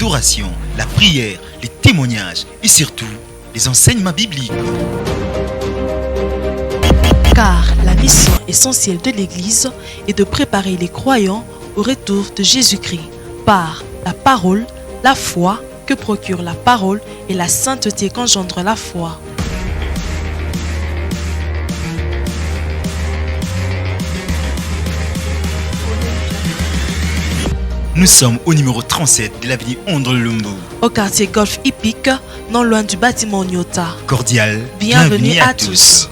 l'adoration, la prière, les témoignages et surtout les enseignements bibliques. Car la mission essentielle de l'Église est de préparer les croyants au retour de Jésus-Christ par la parole, la foi que procure la parole et la sainteté qu'engendre la foi. Nous sommes au numéro 37 de l'avenue André Lumbu, au quartier Golf Hippique, non loin du bâtiment Nyota. Cordial, Bienvenue à tous.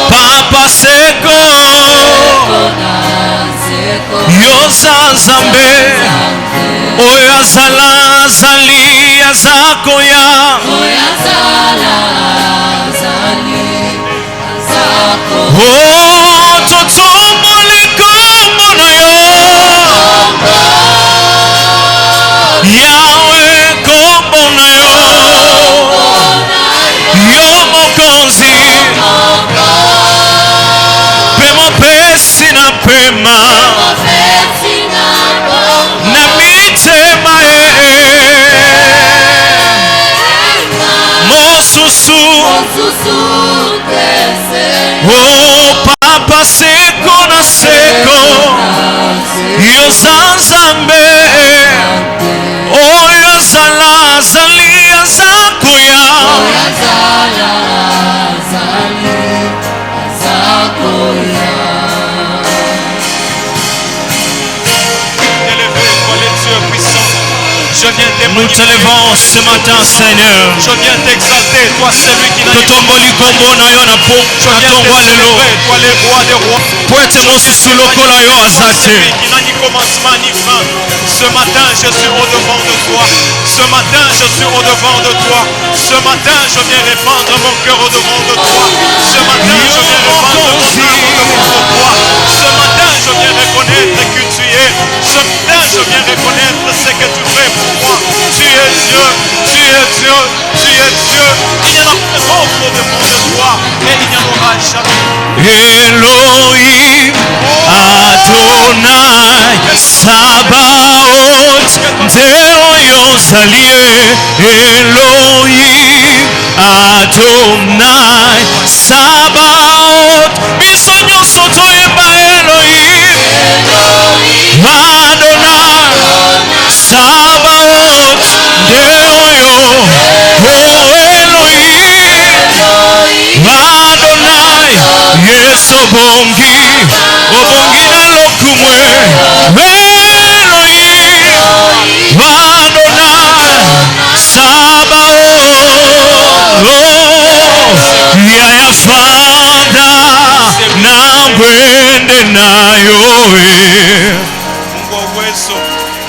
Papa Seko Yosa Zambe Oya Zala Zali Azakoya Oh Totomo Likombo na yo Yahweh Kombo na yo Yomo Konzi Pemo pesi na pema Na mitema Mosusu Oh Papa Seko na Seko Yozanzambe Oh Yozala Zali Azakoya Nous t'élevons ce matin, Seigneur. Je viens t'exalter, toi celui qui n'a pas toi les rois des rois. Celui qui n'a ni commencement ni fin. Ce matin, je suis au-devant de toi. Ce matin, je suis au-devant de toi. Ce matin, je viens répandre mon cœur au-devant de toi. Ce matin, je viens répandre mon âme au-devant de toi. Ce matin, je viens reconnaître que tu es. Ce matin, je viens reconnaître ce que tu fais pour moi. Tu es Dieu, tu es Dieu, tu es Dieu. Il y en a pas d'autre au-devant de toi. Et il n'y en aura jamais. Elohim, Adonai, Sabaoth, Deo Salie. Elohim, Adonai, Sabaoth, Bisogno soto eba Elohim, Adonai, Sabaoth, Deo oh Elohim, Adonai, yes obongi na lokumwe, Elohim, Adonai, Sabaoth, yaya fada na gwende nayo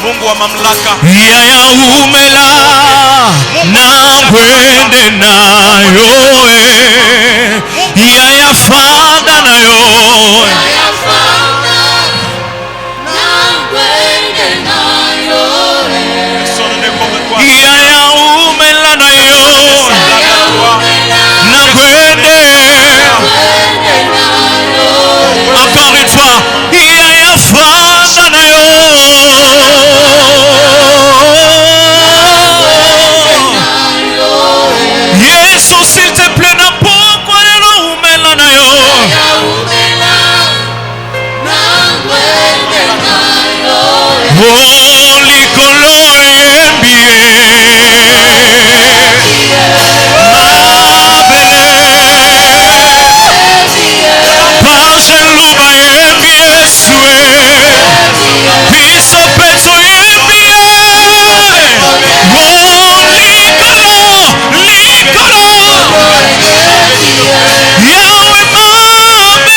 Mungu wa mamlaka yaya umela na gwende nayo yaya fada nayo yaya umela nayo na gwende. Encore une fois, yaya fada nayo. Yesu s'il te plaît na pokwa lelo umela nayo. Oh likolo yembie Pajeluba yembie sue Piso peso yembie Oh likolo Yahweh mabele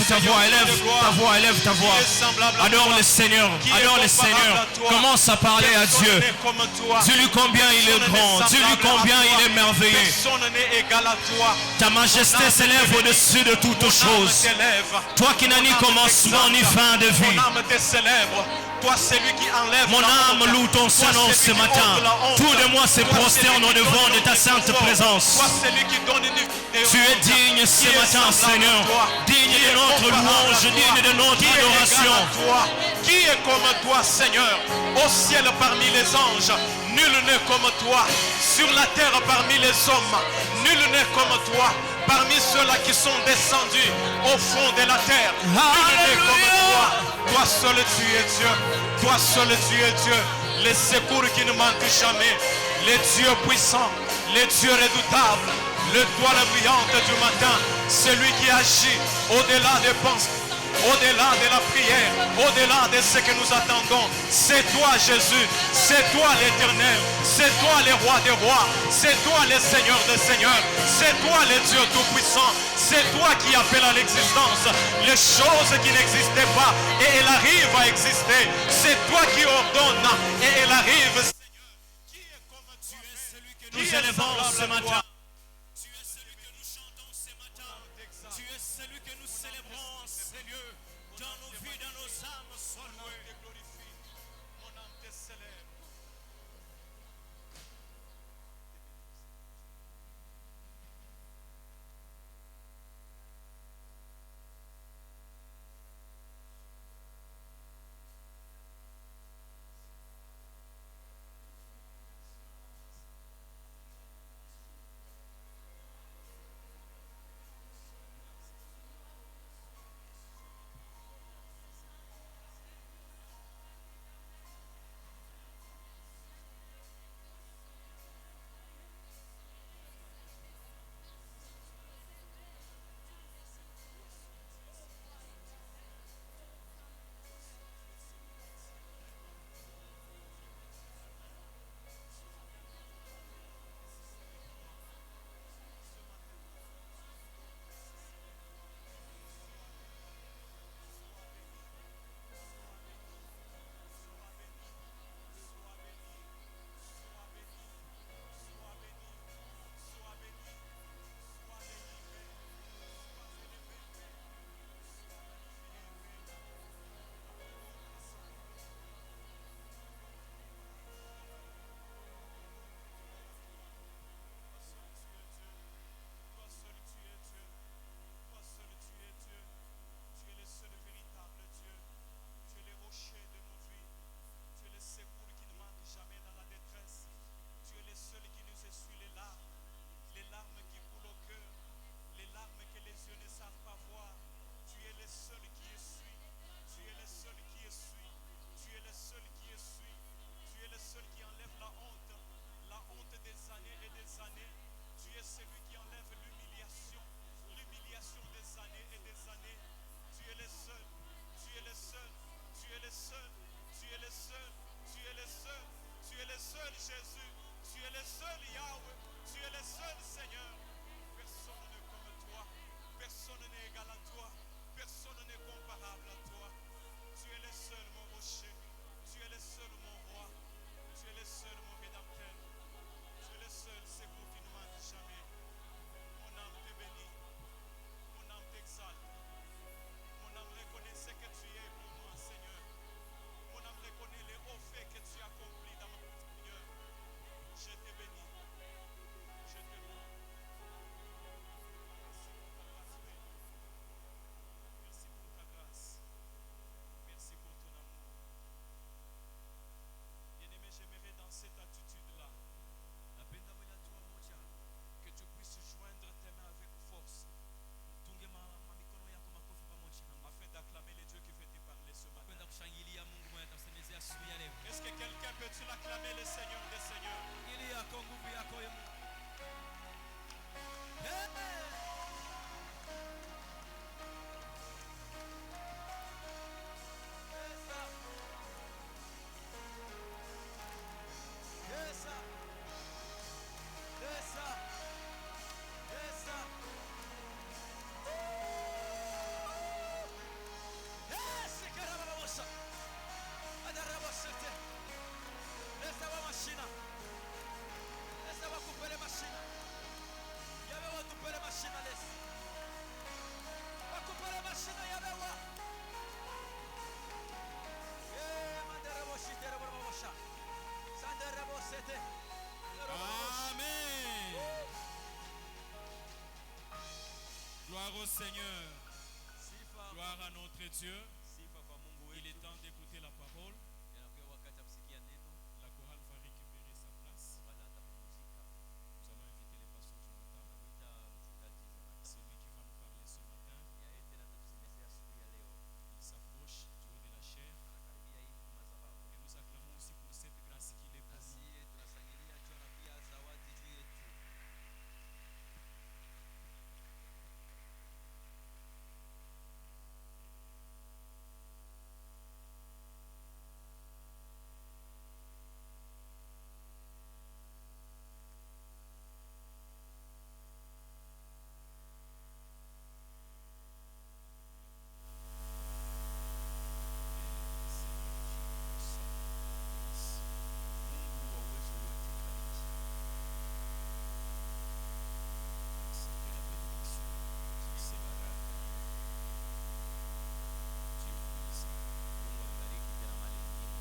ta voix, élève ta voix, élève ta voix. Adore le Seigneur, adore le Seigneur. Commence à parler à Dieu. Dis-lui combien il est grand, dis-lui combien il est merveilleux. Ta majesté s'élève au-dessus de toutes choses. Toi qui n'as ni commencement ni fin de vie. Toi, celui qui enlève mon âme loue ton Saint-Nom ce matin. Tout de moi se prosterne au devant de ta sainte présence. Tu es digne ce matin, Seigneur. Digne de notre louange, digne de notre adoration. Qui est comme toi, Seigneur? Au ciel parmi les anges, nul n'est comme toi. Sur la terre parmi les hommes, nul n'est comme toi. Parmi ceux-là qui sont descendus au fond de la terre, nul n'est comme toi. Toi seul tu es Dieu. Toi seul tu es Dieu. Les secours qui ne manquent jamais. Les dieux puissants, les dieux redoutables, l'étoile brillante du matin, celui qui agit au-delà des pensées, au-delà de la prière, au-delà de ce que nous attendons. C'est toi Jésus, c'est toi l'Éternel, c'est toi le roi des rois, c'est toi le Seigneur des seigneurs, c'est toi le Dieu tout-puissant, c'est toi qui appelles à l'existence les choses qui n'existaient pas et elles arrivent à exister. C'est toi qui ordonnes et elles arrivent. Seigneur, qui est comme tu es celui que nous élevons ce matin. Tu es celui que nous chantons ce matin. Tu es celui que nous célébrons, Seigneur. Dans nos vies, dans nos âmes, sois loué. Mon âme te célèbre. au Seigneur. Sifa Gloire à notre Dieu. sifa kwa Mungu Il wetu. est temps d'écouter la parole. Yanakuwa wakati wa kusikia neno. La chorale va récupérer sa place. Wala atapumzika. Nous allons inviter les pasteurs Jonathan. Namwita mchungaji Jonathan. C'est lui qui va nous parler ce matin. Yeye tena atatusemezea asubuhi ya leo. Il s'approche du haut de la chair. Anakaribia hivi kwa madhabahu. Et nous acclamons aussi pour cette grâce qu'il est pour nous. Nasi tunashangilia juu na pia zawadi juu yetu. Mungu wa uwezo wote bariki. C'est baraka. Mungu abariki tena mali nyingi.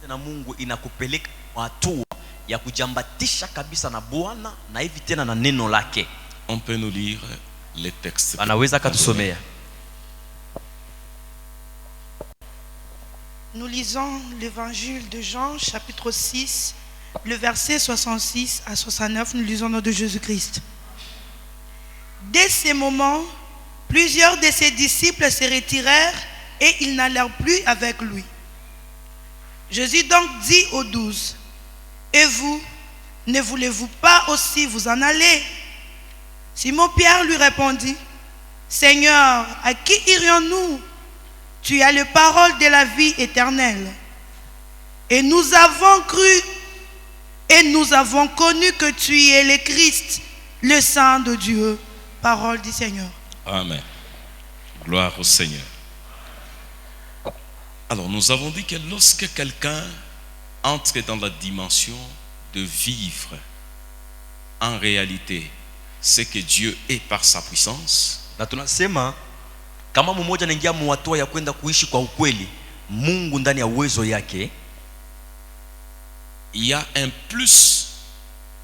na Mungu inakupeleka kwa hatua ya kujambatisha kabisa na Bwana na hivi tena na neno lake. On peut nous lire les textes. Anaweza katusomea. Nous lisons l'évangile de Jean, chapitre 6, le verset 66 à 69. Nous lisons au nom de Jésus-Christ. Dès ces moments, plusieurs de ses disciples se retirèrent et ils n'allèrent plus avec lui. Jésus donc dit aux 12, « Et vous, ne voulez-vous pas aussi vous en aller ?» Simon-Pierre lui répondit, « Seigneur, à qui irions-nous? Tu as les paroles de la vie éternelle. Et nous avons cru et nous avons connu que tu es le Christ, le Saint de Dieu. » Parole du Seigneur. Amen. Gloire au Seigneur. Alors, nous avons dit que lorsque quelqu'un entre dans la dimension de vivre en réalité ce que Dieu est par sa puissance, na tunasema kama mmoja anaingia muhatua ya kwenda kuishi kwa ukweli Mungu ndani ya uwezo yake, il y a un plus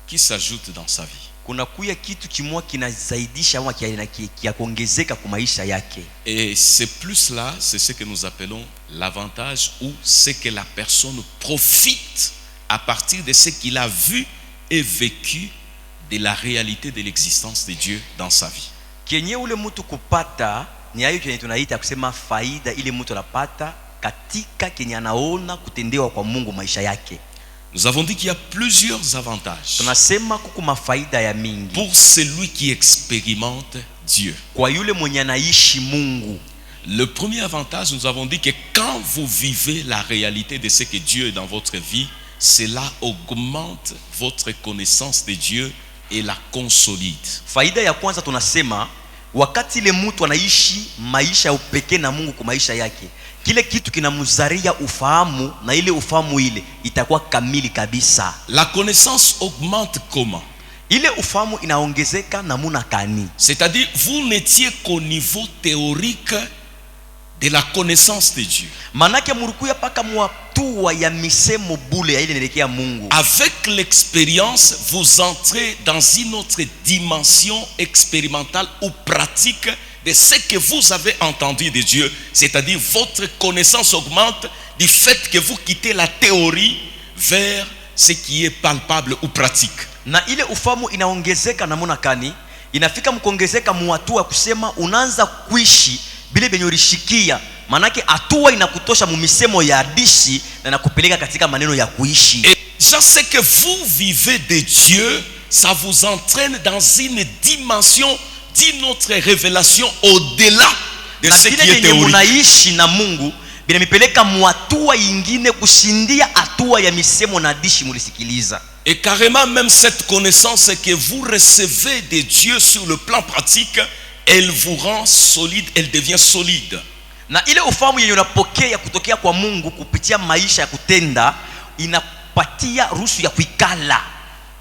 qui s'ajoute dans sa vie. kuna kuya kitu kimwa kinazaidisha ama kiakuongezeka kwa maisha yake. Et ce plus là, c'est ce que nous appelons l'avantage, ou ce que la personne profite à partir de ce qu'il a vu et vécu de la réalité de l'existence de Dieu dans sa vie. Kenye ule mtu kupata ni hayo kenye tunaita kusema faida ile mtu anapata katika kenye anaona kutendewa kwa Mungu maisha yake. Nous avons dit qu'il y a plusieurs avantages Tunasema kuku mafaida ya mingi pour celui qui expérimente Dieu. kwa yule mwenye anaishi Mungu. Le premier avantage, nous avons dit que quand vous vivez la réalité de ce que Dieu est dans votre vie, cela augmente votre connaissance de Dieu et la consolide. Faida ya kwanza tunasema wakati ile mtu anaishi maisha ya upekee na Mungu kwa maisha yake, kile kitu kinamzaria ufahamu, na ile ufahamu ile itakuwa kamili kabisa. La connaissance augmente comment? Ile ufahamu inaongezeka namuna kani? C'est-à-dire, vous n'étiez qu'au niveau théorique de la connaissance de Dieu. Manake murukuya paka muatua ya misemo bule ya ile nelekea Mungu. Avec l'expérience, vous entrez dans une autre dimension expérimentale ou pratique de ce que vous avez entendu de Dieu. C'est-à-dire, votre connaissance augmente du fait que vous quittez la théorie vers ce qui est palpable ou pratique. Na ile ufahamu inaongezeka namuna kani? Inafika mkuongezeka muatua kusema unaanza kuishi bile benye ulishikia, manake atua inakutosha mumisemo ya hadithi na nakupeleka katika maneno ya kuishi. Et déjà ce que vous vivez de Dieu, ça vous entraîne dans une dimension d'une autre révélation au-delà de ce qui est théorique. Munaishi na Mungu binamipeleka muatua ingine kushindia atua ya misemo na hadithi mulisikiliza. Et carrément même cette connaissance que vous recevez de Dieu sur le plan pratique, elle vous rend solide, elle devient solide. Na ile ufahamu yenye unapokea kutokea kwa Mungu kupitia maisha ya kutenda inapatia ruhusa ya kuikala.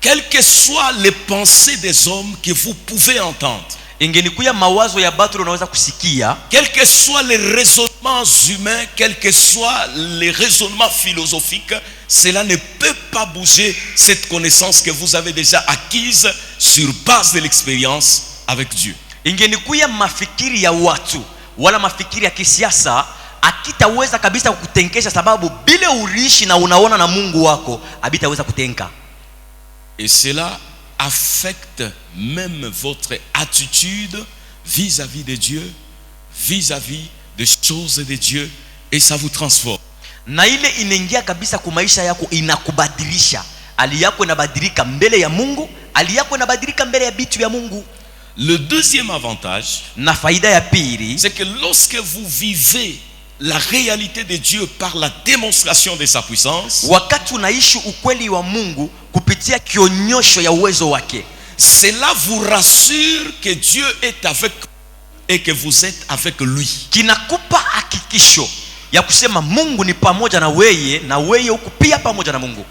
Quelles que soient les pensées des hommes que vous pouvez entendre, Ingenikuya mawazo ya batu unaweza kusikia, quels que soient les raisonnements humains, quels que soient les raisonnements philosophiques, cela ne peut pas bouger cette connaissance que vous avez déjà acquise sur base de l'expérience avec Dieu. ingenikuya mafikiri ya watu wala mafikiri ya kisiasa akitaweza kabisa kukutenkesha, sababu bile urishi na unaona na Mungu wako abitaweza kutenka. Et cela affecte même votre attitude vis-à-vis de Dieu, vis-à-vis des choses de Dieu, et ça vous transforme. Na ile inaingia kabisa kwa maisha yako, inakubadilisha. Hali yako inabadilika mbele ya Mungu, hali yako inabadilika mbele ya bitu ya Mungu. Le deuxième avantage, Na faida ya pili, c'est que lorsque vous vivez la réalité de Dieu par la démonstration de sa puissance, wakati unaishi ukweli wa Mungu kupitia kionyosho ya uwezo wake, cela vous rassure que Dieu est avec vous et que vous êtes avec lui. kinakupa hakikisho ya kusema Mungu ni pamoja na weye uko pia pamoja na Mungu.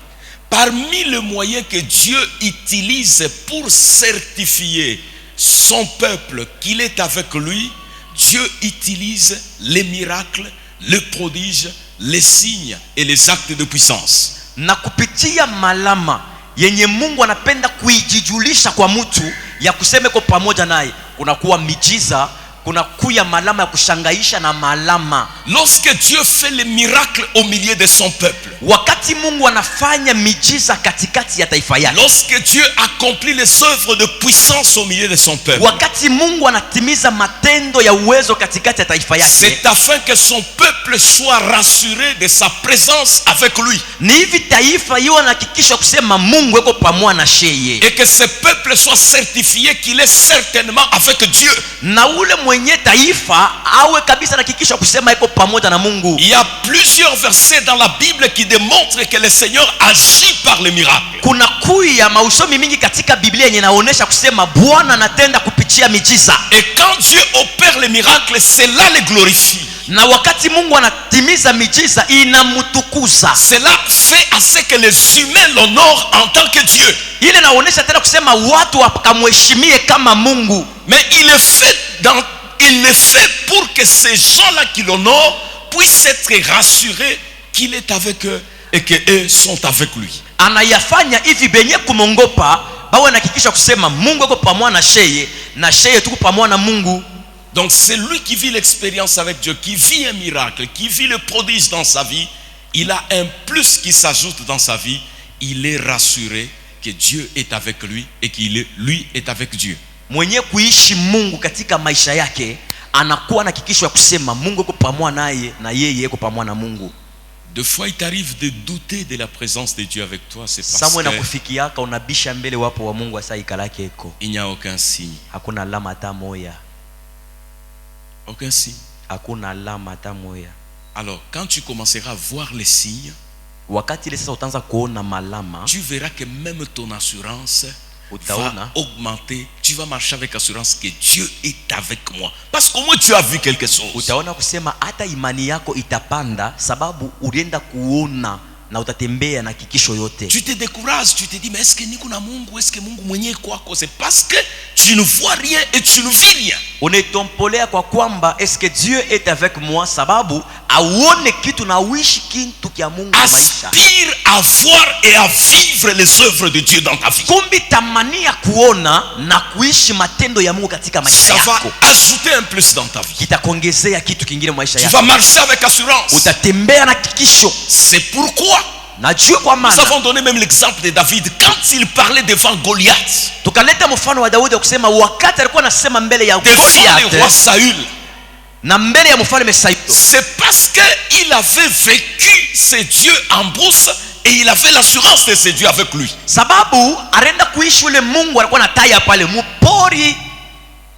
Parmi les moyens que Dieu utilise pour certifier son peuple qu'il est avec lui, Dieu utilise les miracles, les prodiges, les signes et les actes de puissance. Na kupitia malama yenye Mungu anapenda kuijijulisha kwa mtu ya kusema kwa pamoja naye, kunakuwa miujiza, kunakuya malama ya kushangaisha na malama. Lorsque Dieu fait les miracles au milieu de son peuple, wakati Mungu anafanya miujiza katikati ya taifa yake, lorsque Dieu accomplit les œuvres de puissance au milieu de son peuple, wakati Mungu anatimiza matendo ya uwezo katikati ya taifa yake, c'est afin que son peuple soit rassuré de sa présence avec lui, ni hivi taifa hiyo anahakikisha kusema Mungu yuko pamoja na sheye, et que ce peuple soit certifié qu'il est certainement avec Dieu. na ule mwenye taifa awe kabisa anahakikisha kusema yuko pamoja na Mungu. Il y a plusieurs versets dans la Bible qui démontrent que le Seigneur agit par les miracles. Kuna kuya mausomi mingi katika Biblia yenye inaonyesha kusema Bwana anatenda kupitia miujiza, Et quand Dieu opère les miracles, cela le glorifie. na wakati Mungu anatimiza miujiza inamtukuza. Cela fait à ce que les humains l'honorent en tant que Dieu. Ile inaonyesha tena kusema watu wakamheshimie kama Mungu. Mais il le fait pour que ces gens-là qui l'honorent puissent être rassurés qu'il est avec eux et qu'eux sont avec lui. Anayafanya hivi benye kumongopa bawe nahakikisha kusema Mungu yuko pamoja na sheye tuko pamoja na Mungu. Donc c'est lui qui vit l'expérience avec Dieu, qui vit un miracle, qui vit le prodige dans sa vie. Il a un plus qui s'ajoute dans sa vie. Il est rassuré que Dieu est avec lui et lui est avec Dieu. Mwenye kuishi Mungu katika maisha yake anakuwa na hakikisho ya kusema Mungu yuko pamoja naye na yeye yuko pamoja na Mungu. Des fois il t'arrive de douter de la présence de Dieu avec toi, c'est parce Samwe na que kufikiaka unabisha mbele wapo wa Mungu asa ikalake iko. il n'y a aucun signe. Hakuna alama hata moja. Aucun signe. Hakuna alama hata moja. Alors quand tu commenceras à voir les signes, Wakati ile sasa utaanza kuona malama, tu verras que même ton assurance utaona va augmenter. Tu vas marcher avec assurance que Dieu est avec moi. Parce qu'au moins tu as vu quelque chose. utaona kusema hata imani yako itapanda sababu ulienda kuona na utatembea na hakikisho yote. Tu te décourages, tu te dis mais est-ce que niko na Mungu, est-ce que Mungu mwenyewe kwako? C'est parce que tu ne vois rien et tu ne vis rien. Unetompolea kwa kwamba est-ce que Dieu est avec moi sababu auone kitu na uishi kitu kia Mungu maisha. Aspire à voir et à vivre les œuvres de Dieu dans ta vie. Kumbi tamania kuona na kuishi matendo ya Mungu katika maisha Ça va yako. ajouter un plus dans ta vie. Kitakuongezea kitu kingine maisha Tu yako. vas marcher avec assurance. Utatembea na hakikisho. C'est pourquoi Najua kwa nous maana avons donné même l'exemple de David quand il parlait devant Goliath, tukaleta mfano wa Daudi kusema wakati alikuwa anasema mbele ya devant le roi Goliath Saül. na mbele ya mfalme Sauli. C'est parce qu'il avait vécu ces dieux en brousse et il avait l'assurance de ces dieux avec lui. Sababu arenda kuishi ule Mungu alikuwa anataya pale mupori.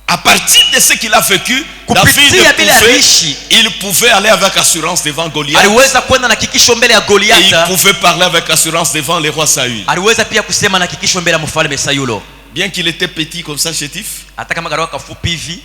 À partir de ce qu'il a vécu, Kupitia bila David rishi il pouvait aller avec assurance devant Goliath. aliweza kwenda na hakikisho mbele ya Et il Goliath. pouvait parler avec assurance devant le roi Saül. Aliweza pia kusema na hakikisho mbele ya mfalme Saulo. Bien qu'il était petit comme ça, chétif, Hata kama garoka kafupi hivi,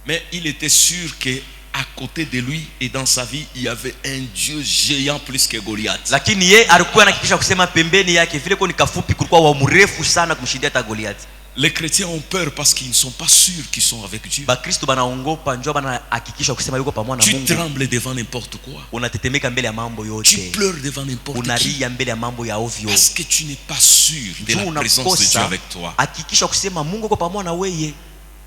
mais il était sûr que à côté de lui et dans sa vie, il y avait un Dieu géant plus que Goliath. lakini ye alikuwa anahakikisha kusema pembeni yake vile kwa ni kafupi kulikuwa wa mrefu sana kumshindia hata Goliath. Les chrétiens ont peur parce qu'ils ne sont pas sûrs qu'ils sont avec Dieu. Bakristo banaongopa njoo banahakikisha kusema yuko pamoja na Tu Mungu. trembles devant n'importe quoi. Unatetemeka mbele ya mambo Tu yote. pleures devant n'importe qui. Unalia mbele ya mambo ya ovyo. Parce que tu n'es pas sûr de Njoo la présence de Dieu unakosa avec toi. hakikisha kusema Mungu yuko pamoja na wewe.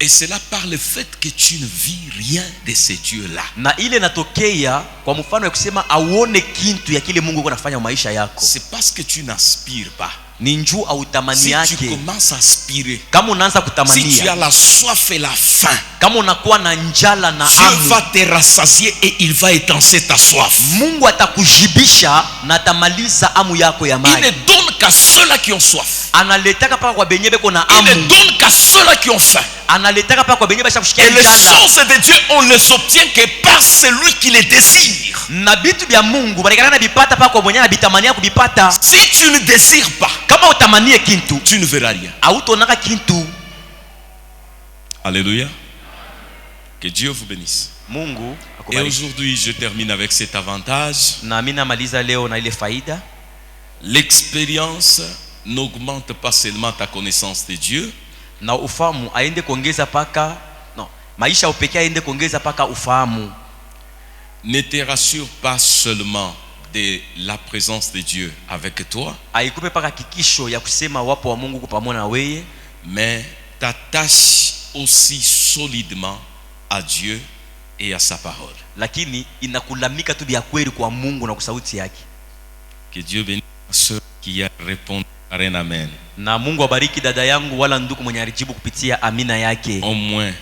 Et cela par le fait que tu ne vis rien de ces dieux-là. Na ile natokea kwa mfano ya kusema auone kintu ya kile Mungu yuko anafanya maisha yako. C'est parce que tu n'aspires pas. Ni njoo au tamani Si tu yake. commences à aspirer, Kama unaanza si tu as kutamania, la soif et la faim, kama unakuwa na njala na Dieu hamu, va te rassasier et il va étancer ta soif. Mungu atakujibisha na atamaliza hamu yako ya Il maji. ne donne qu'à ceux-là qui ont soif. Analetaka paka kwa benye beko na Il ne hamu. donne qu'à ceux-là qui ont faim. Analetaka paka kwa benye basha kushikia Et les njala. choses de Dieu, on les obtient que par celui qui les désire. Na bitu bya Mungu balikana na bipata paka kwa mwenye anabitamania kubipata. Si tu ne désires pas, Kama utamanie kintu, tu ne verras rien. hautonaka kintu. Alléluia. Que Dieu vous bénisse. Mungu Et akubariki. aujourd'hui, je termine avec cet avantage. Na mimi namaliza leo na ile faida. L'expérience n'augmente pas seulement ta connaissance de Dieu, Na ufahamu aende kuongeza paka maisha upekee aende kuongeza paka ufahamu. ne te rassure pas seulement de la présence de Dieu avec toi, haikupe paka hakikisho ya kusema wapo wa Mungu kwa pamoja na wewe, mais t'attaches aussi solidement à Dieu et à sa parole. lakini inakulamika tu vya kweli kwa Mungu na kwa sauti yake. Que Dieu bénisse ceux qui a répondu par un amen. Na Mungu abariki dada yangu wala ndugu mwenye alijibu kupitia amina yake. Au moins,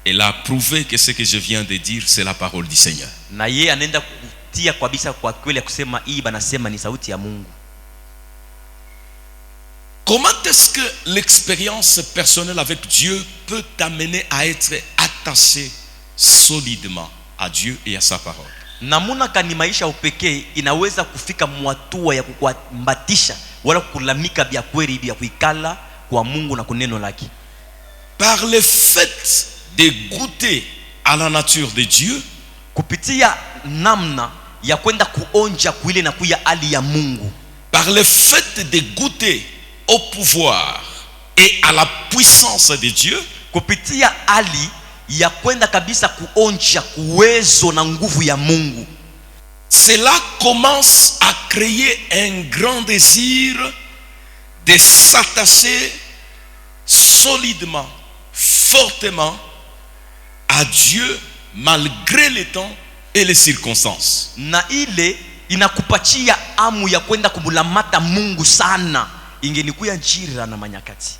elle a prouvé que ce que je viens de dire, c'est la parole du Seigneur. Na yeye anaenda kutia kabisa kwa kweli ya kusema hii banasema ni sauti ya Mungu. Comment est-ce que l'expérience personnelle avec Dieu peut t'amener à être attaché solidement à Dieu et à sa parole? Namuna kani maisha upekee inaweza kufika mwatua ya kukuambatisha wala kukulamika vya kweli vya kuikala kwa Mungu na kuneno lake. Par le fait de goûter à la nature de Dieu, kupitia namna ya kwenda kuonja kuile na kuya hali ya Mungu. Par le fait de goûter au pouvoir et à la puissance de Dieu, kupitia hali ya kwenda kabisa kuonja uwezo na nguvu ya Mungu. Cela commence à créer un grand désir de s'attacher solidement, fortement à Dieu malgré les temps et les circonstances. Na ile inakupatia amu ya kwenda kumulamata Mungu sana, ingenikuya njira na manyakati.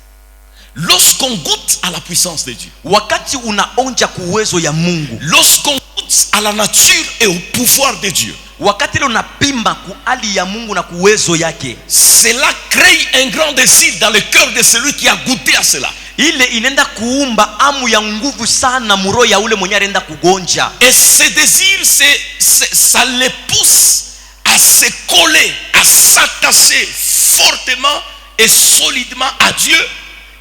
Lorsqu'on goûte à la puissance de Dieu, wakati unaonja kuwezo ya Mungu, lorsqu'on goûte à la nature et au pouvoir de Dieu, wakati ile unapimba ku hali ya Mungu na kuwezo yake, cela crée un grand désir dans le cœur de celui qui a goûté à cela. Ile inenda kuumba amu ya nguvu sana muro ya ule mwenye anaenda kugonja. Et ce désir, ça les pousse à se coller, à s'attacher fortement et solidement à Dieu,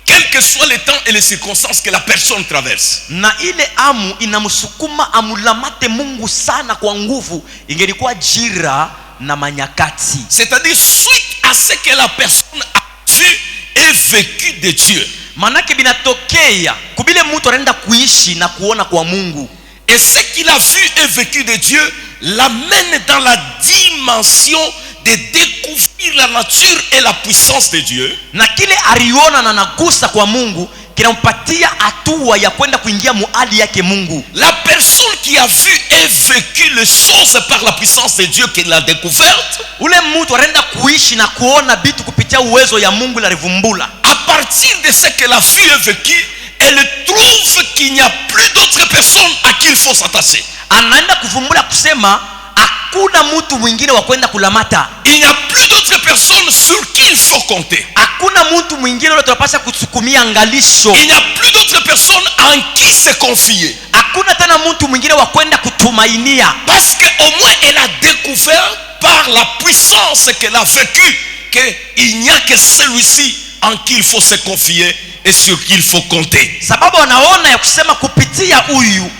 quel que soit le temps et les circonstances que la personne traverse. Na ile amu inamsukuma amulamate Mungu sana kwa nguvu, ingelikuwa jira na manyakati. C'est-à-dire suite à ce que la personne a vu et vécu de Dieu. Manake binatokea kubile mtu anaenda kuishi na kuona kwa Mungu. Et ce qu'il a vu et vécu de Dieu l'amène dans la dimension de découvrir la nature et la puissance de Dieu. Na kile ariona na nagusa kwa Mungu kinampatia hatua ya kwenda kuingia muali yake Mungu. La personne qui a vu et vécu les choses par la puissance de Dieu qu'il a découverte, ule mtu anaenda kuishi na kuona vitu kupitia uwezo ya Mungu la rivumbula. À partir de ce qu'elle a vu et vécu, elle trouve qu'il n'y a plus d'autres personnes à qui il faut s'attacher. Anaenda kuvumbula kusema hakuna mtu mwingine wa kwenda kulamata. Il n'y a plus d'autres personnes sur qui il faut compter. Hakuna mtu mwingine ule tunapaswa kusukumia angalisho. Il n'y a plus d'autres personnes en qui se confier. Hakuna tena mtu mwingine wa kwenda kutumainia. Parce qu'au moins elle a découvert par la puissance qu'elle a vécue qu'il n'y a que celui-ci en qui il faut se confier et sur qui il faut compter. Sababu anaona ya kusema kupitia huyu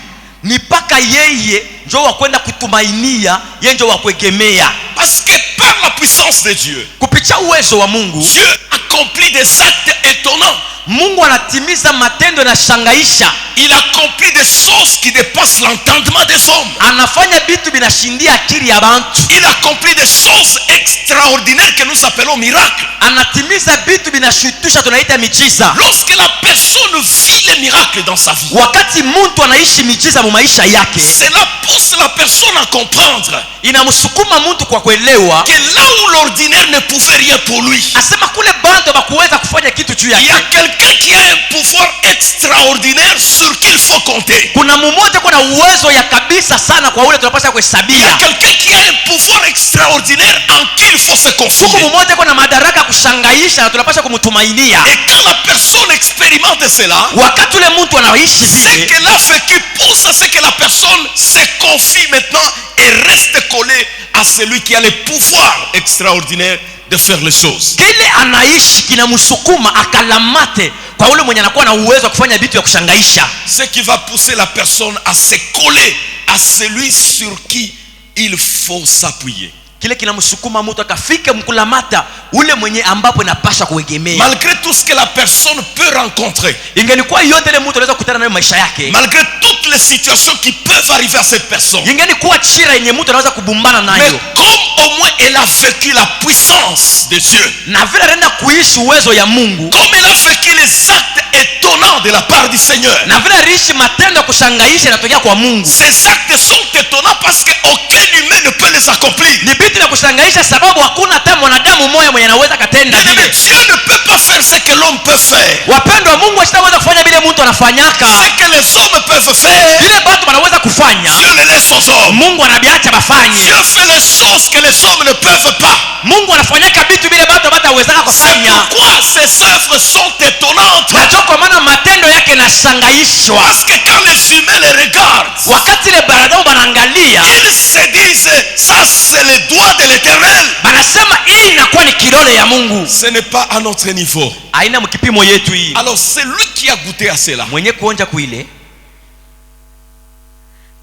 ni paka yeye ndio wa kwenda kutumainia, yeye ndio wa kuegemea. Parce que par la puissance de Dieu, kupitia uwezo wa Mungu, Dieu accomplit des actes étonnants. Mungu anatimiza matendo na shangaisha. Il accomplit des choses qui dépassent l'entendement des hommes. Anafanya vitu binashindia akili ya bantu. Il accomplit des choses extraordinaires que nous appelons miracles. Anatimiza vitu binashutusha tunaita miujiza. Lorsque la personne vit les miracles dans sa vie, wakati mtu anaishi miujiza mu maisha yake, cela pousse la personne à comprendre, inamsukuma mtu kwa kuelewa que là où l'ordinaire ne pouvait rien pour lui, asema kule bantu bakuweza kufanya kitu juu yake, il y a quelqu'un qui a un pouvoir extraordinaire sur qui il faut compter. Kuna mmoja kuna uwezo ya kabisa sana kwa ule tunapaswa kuhesabia. Il y a quelqu'un qui a un pouvoir extraordinaire en qui il faut se confier. Huko mmoja kuna madaraka kushangaisha na tunapaswa kumtumainia. Et quand la personne expérimente cela, wakati ule mtu anaishi ce qu'elle a vécu pousse à ce que la personne se confie maintenant et reste collée à celui qui a le pouvoir extraordinaire de faire les choses. Kile anaishi kinamsukuma akalamate kwa ule mwenye anakuwa na uwezo wa kufanya vitu vya kushangaisha. Ce qui va pousser la personne à se coller à celui sur qui il faut s'appuyer. kile kinamsukuma mtu akafika mkulamata ule mwenye ambapo inapasha kuegemea. Malgré tout ce que la personne peut rencontrer, ingelikuwa yote ile mtu anaweza kukutana nayo maisha yake, malgré toutes les situations qui peuvent arriver à cette personne, ingelikuwa chira yenye mtu anaweza kubumbana mais nayo, comme au moins elle a vécu la puissance de Dieu, na vile anaenda kuishi uwezo ya Mungu, comme elle a vécu les actes étonnants de la part du Seigneur, na vile aliishi matendo ya kushangaisha yanatokea kwa Mungu. ces actes sont étonnants parce que aucun humain ne peut les accomplir. Ni vitu vya kushangaisha sababu hakuna hata mwanadamu mmoja mwenye anaweza katenda Mais vile. Dieu ne peut pas faire ce que l'homme peut faire. Wapendwa, Mungu asitaweza kufanya vile mtu anafanyaka. Ce que les hommes peuvent faire, Vile watu wanaweza kufanya, Dieu le laisse aux hommes. Mungu anabiacha bafanye. Dieu fait les choses que les hommes ne peuvent pas. Mungu anafanyaka vitu vile watu hawatawezaka C'est kufanya. pourquoi ces œuvres sont étonnantes. Na ndio kwa maana matendo yake yanashangaishwa. Parce que quand les humains les regardent, Wakati ile baradao banaangalia, ils se disent, ça c'est le doigt de l'Éternel. banasema hii inakuwa ni kidole ya Mungu. Ce n'est pas à notre niveau. Haina mkipimo yetu hii. Alors c'est lui qui a goûté à cela. Mwenye kuonja kuile,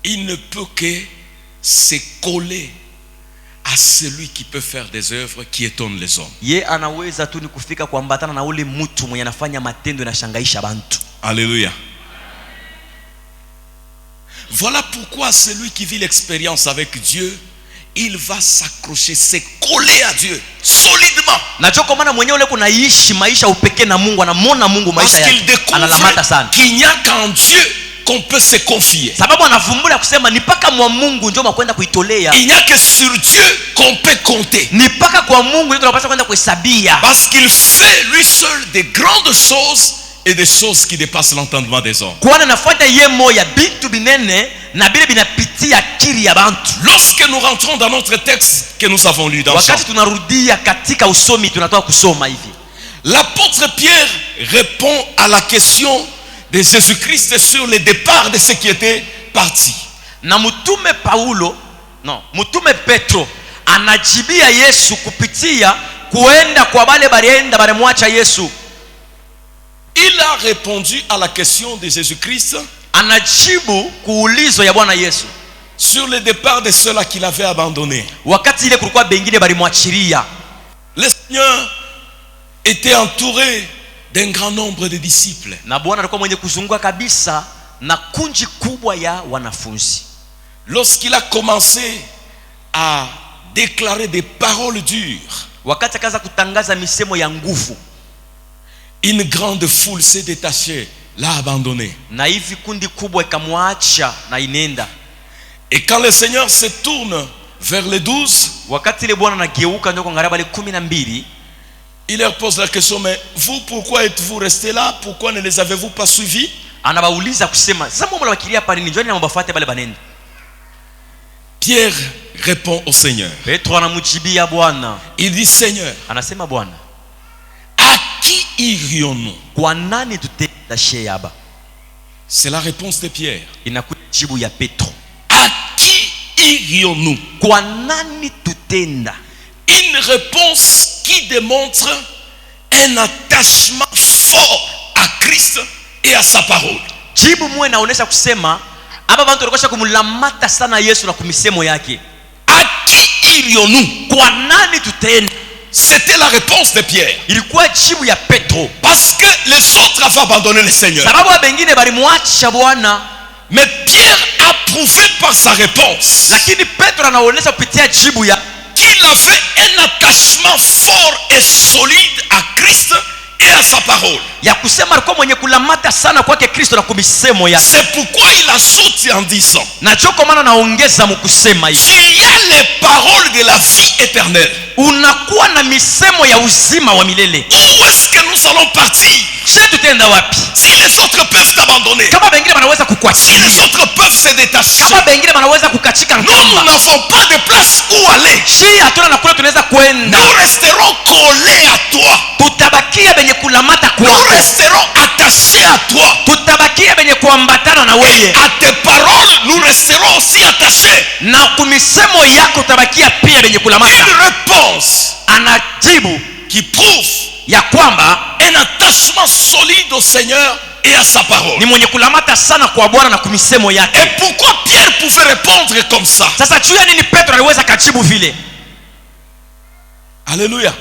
Il ne peut que se coller à celui qui peut faire des œuvres qui étonnent les hommes. ye anaweza tu ni kufika kuambatana na ule mtu mwenye anafanya matendo yanashangaisha bantu. Alléluia. Voilà pourquoi celui qui vit l'expérience avec Dieu, il va s'accrocher, se coller à Dieu solidement. Na ndio kwa maana mwenyewe ule kunaishi maisha upekee na Mungu, anamwona Mungu Parce maisha qu'il yake, découvre analamata sana. qu'il n'y a qu'en Dieu qu'on peut se confier. Sababu anavumbula kusema ni paka mwa Mungu ndio makwenda kuitolea. Il n'y a que sur Dieu qu'on peut compter. Ni paka kwa Mungu ndio tunapaswa kwenda kuhesabia. Parce qu'il fait lui seul des grandes choses et des choses qui dépassent l'entendement des hommes. Kwa anafuata yeye moya bitu binene na bile binapitia akili ya bantu. Lorsque nous rentrons dans notre texte que nous avons lu dans Wakati Jean, tunarudia katika usomi tunatoka kusoma hivi, l'apôtre Pierre répond à la question de Jésus-Christ sur le départ de ceux qui étaient partis. na mtume mtume Petro anajibia Yesu kupitia kuenda kwa wale balienda balimwacha Yesu. Il a répondu à la question de Jésus-Christ Anajibu kuulizo ya Bwana Yesu sur le départ de ceux-là qu'il avait abandonnés. wakati ile kulikuwa bengine balimwachilia. Le Seigneur était entouré d'un grand nombre de disciples. Na Bwana alikuwa mwenye kuzunguka kabisa na kunji kubwa ya wanafunzi. Lorsqu'il a commencé à déclarer des paroles dures, Wakati akaanza kutangaza misemo ya nguvu, une grande foule s'est détachée, l'a abandonné. na hivi kundi kubwa ikamwacha na inenda. Et quand le Seigneur se tourne vers les 12, Wakati ile Bwana anageuka ndio kuangalia wale 12, il leur pose la question, mais vous, pourquoi êtes-vous restés là? Pourquoi ne les avez-vous pas suivis? anabauliza kusema sasa mbona wakilia pale nini? Njoni na mbafuate pale banenda. Pierre répond au Seigneur. Petro anamjibia Bwana. Il dit, Seigneur, Anasema Bwana, à qui irions-nous? kwa nani tutenda sheyaba? C'est la réponse de Pierre. Inakuja jibu ya Petro. À qui irions-nous? Kwa nani tutenda? Une réponse qui démontre un attachement fort à Christ et à sa parole. Jibu mwe naonesha kusema hapa bantu walikuwa kumlamata sana Yesu na kumisemo yake. À qui irions-nous? Kwa nani tutenda? C'était la réponse de Pierre. Ilikuwa jibu ya Petro. Parce que les autres avaient abandonné le Seigneur. Sababu wa bengine balimwacha Bwana, Mais Pierre a prouvé par sa réponse lakini Petro anaonesha kupitia jibu ya qu'il avait un attachement fort et solide à Christ et à sa parole. ya kusema alikuwa mwenye kulamata sana kwake Kristo na kumisemo yake. C'est pourquoi il ajoute en disant, Na ndio kwa maana naongeza mkusema hivi, tu as les paroles de la vie éternelle. unakuwa na misemo ya uzima wa milele. Où est-ce que nous allons partir? Je tutenda wapi? Si les autres peuvent t'abandonner, Kama bengine wanaweza si les kukwachilia, autres peuvent se détacher, kama bengine wanaweza kukachika nous nkamba, n'avons pas de place où aller. shi hatuna na kule tunaweza kwenda. Nous resterons collés à toi. Tutabakia benye kulamata Nous kwako, resterons attachés à toi. tutabakia benye kuambatana na wewe, À tes paroles, nous resterons aussi attachés. na kumisemo yako utabakia pia benye kulamata. Une réponse Anajibu qui prouve ya kwamba un attachement solide au Seigneur et à sa parole. ni mwenye kulamata sana kwa Bwana na kumisemo yake. Et pourquoi Pierre pouvait répondre comme ça? Sasa juu ya nini Petro aliweza kajibu vile? Alléluia.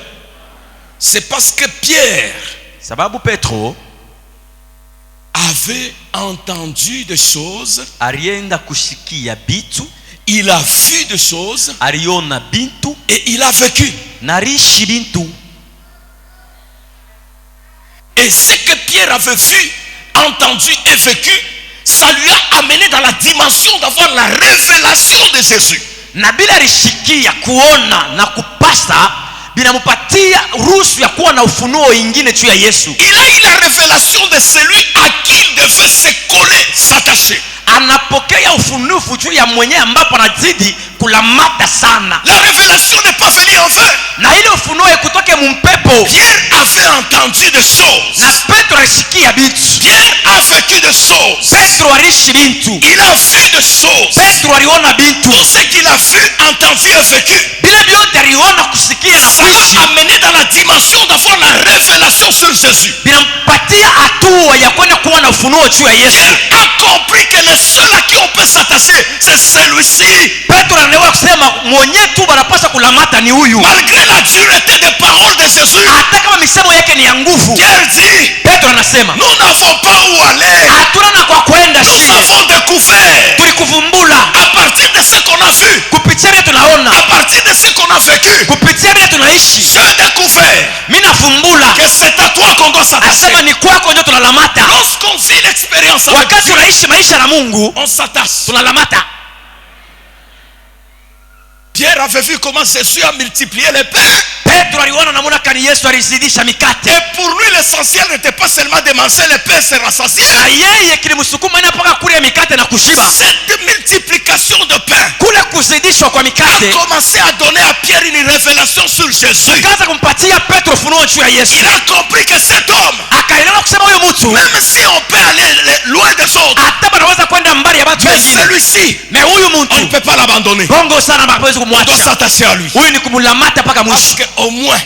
C'est parce que Pierre sababu Petro avait entendu des choses, alienda kusikia bitu, il a vu des choses aliona bintu et il a vécu. narishi bintu. Et ce que Pierre avait vu, entendu et vécu, ça lui a amené dans la dimension d'avoir la révélation de Jésus. Na bila alishikia kuona na kupasa binamupatia ruhusa ya kuwa na ufunuo ingine juu ya Yesu. Il a eu la révélation de celui à qui il devait se coller, s'attacher. Anapokea ufunufu juu ya mwenyewe ambapo anazidi kulamata sana. La révélation n'est pas venue en vain. Na ile ufunuo ikutoke mumpepo. Pierre avait entendu des choses. Na Petro alishikia bintu. Pierre a vécu des choses. Petro alishi bintu. Il a vu des choses. Petro aliona bintu. Tout ce qu'il a vu, entendu et vécu, bila vyote aliona kusikia na ça kuishi. l'a amené dans la dimension d'avoir la révélation sur Jésus. Binampatia hatua ya kwenda kuwa na ufunuo juu ya Yesu. Pierre a compris que le seul à qui on peut s'attacher, c'est celui-ci. Petro anaelewa kusema mwenye tu banapaswa kulamata ni huyu. Malgré la dureté des paroles de Jésus, hata kama misemo yake ni ya nguvu. Pierre dit, Petro anasema nous n'avons pas où aller. hatuna na kwa kwenda Nous shie. avons découvert Tulikuvumbula à partir de ce qu'on a vu, kupitia vile tunaona, à partir de ce qu'on a vécu. kupitia vile tunaishi. J'ai découvert Mimi nafumbula que c'est à toi qu'on doit s'attacher. asema ni kwako ndio tunalamata. Lorsqu'on vit l'expérience avec Wakati Dieu, tunaishi maisha na Mungu on s'attache. tunalamata. Pierre avait vu comment Jésus a multiplié les pains. Petro aliona namna kani Yesu alizidisha mikate. Et pour lui, l'essentiel n'était pas seulement de manger les pains, se rassasier. Na yeye kilimsukuma ina paka kule mikate na kushiba. Cette multiplication de pain Kule kuzidishwa kwa a mikate commencé à donner à Pierre une révélation sur Jésus. kaanza kumpatia Petro ufunuo juu ya Yesu. Il a compris que cet homme, Akaelewa kusema huyu mtu même si on peut aller loin des autres, hata banaweza kwenda mbali ya watu mais wengine, celui-ci, mais huyu on ne mtu peut pas l'abandonner. bongo sana hawezi On doit kumwacha. s'attacher à lui. Huyu ni kumulamata mpaka Parce mwisho. qu'au moins,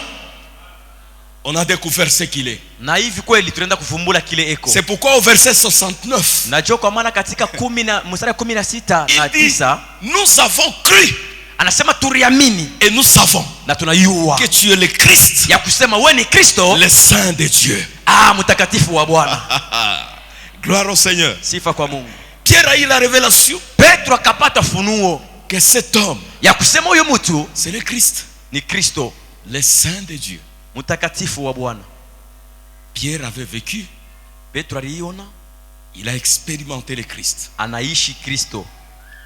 on a découvert ce qu'il est. Na hivi kweli tunaenda kufumbula kile eko. C'est pourquoi au verset 69, Najua kwa maana katika mstari 16 na il dit, 9 nous avons cru anasema turiamini et nous savons na tunayua que tu es le Christ, ya kusema wewe ni Kristo, le Saint de Dieu. mtakatifu wa Bwana. Gloire au Seigneur. Sifa kwa Mungu. Pierre a eu la révélation Petro akapata funuo que cet homme, ya kusema huyu mtu c'est le Christ, ni Kristo, le Saint de Dieu. mtakatifu wa Bwana. Pierre avait vécu, Petro aliona il a expérimenté le Christ. anaishi Kristo,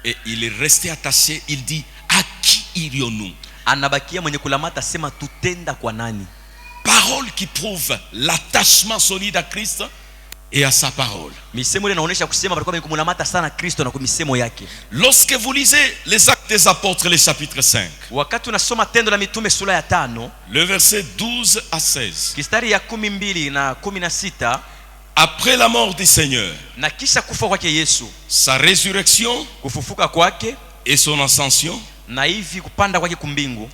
Et il est resté attaché, il dit, à qui irions-nous? anabakia mwenye kulamata, sema tutenda kwa nani? Parole qui prouve l'attachement solide à Christ et à sa parole. Misemo ile inaonyesha kusema walikuwa kumulamata sana Kristo na kumisemo yake. Lorsque vous lisez les Actes des Apôtres, le chapitre 5, Wakati unasoma Tendo la Mitume sura ya 5 le verset 12 à 16, kistari ya 12 na 16, après la mort du Seigneur, na kisha kufa kwake Yesu, sa résurrection kufufuka kwake et son ascension, na hivi kupanda kwake kumbingu,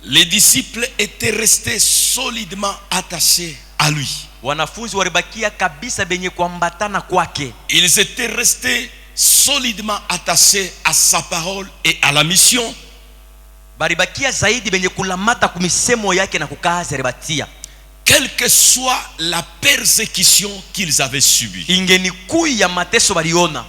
les disciples étaient restés solidement attachés à lui. wanafunzi walibakia kabisa benye kuambatana kwake. Ils étaient restés solidement attachés à sa parole et à la mission. Balibakia zaidi benye kulamata kumisemo yake na kukaza ribatia. Quelle que soit la persécution qu'ils avaient subie. Ingeni kui ya mateso baliona.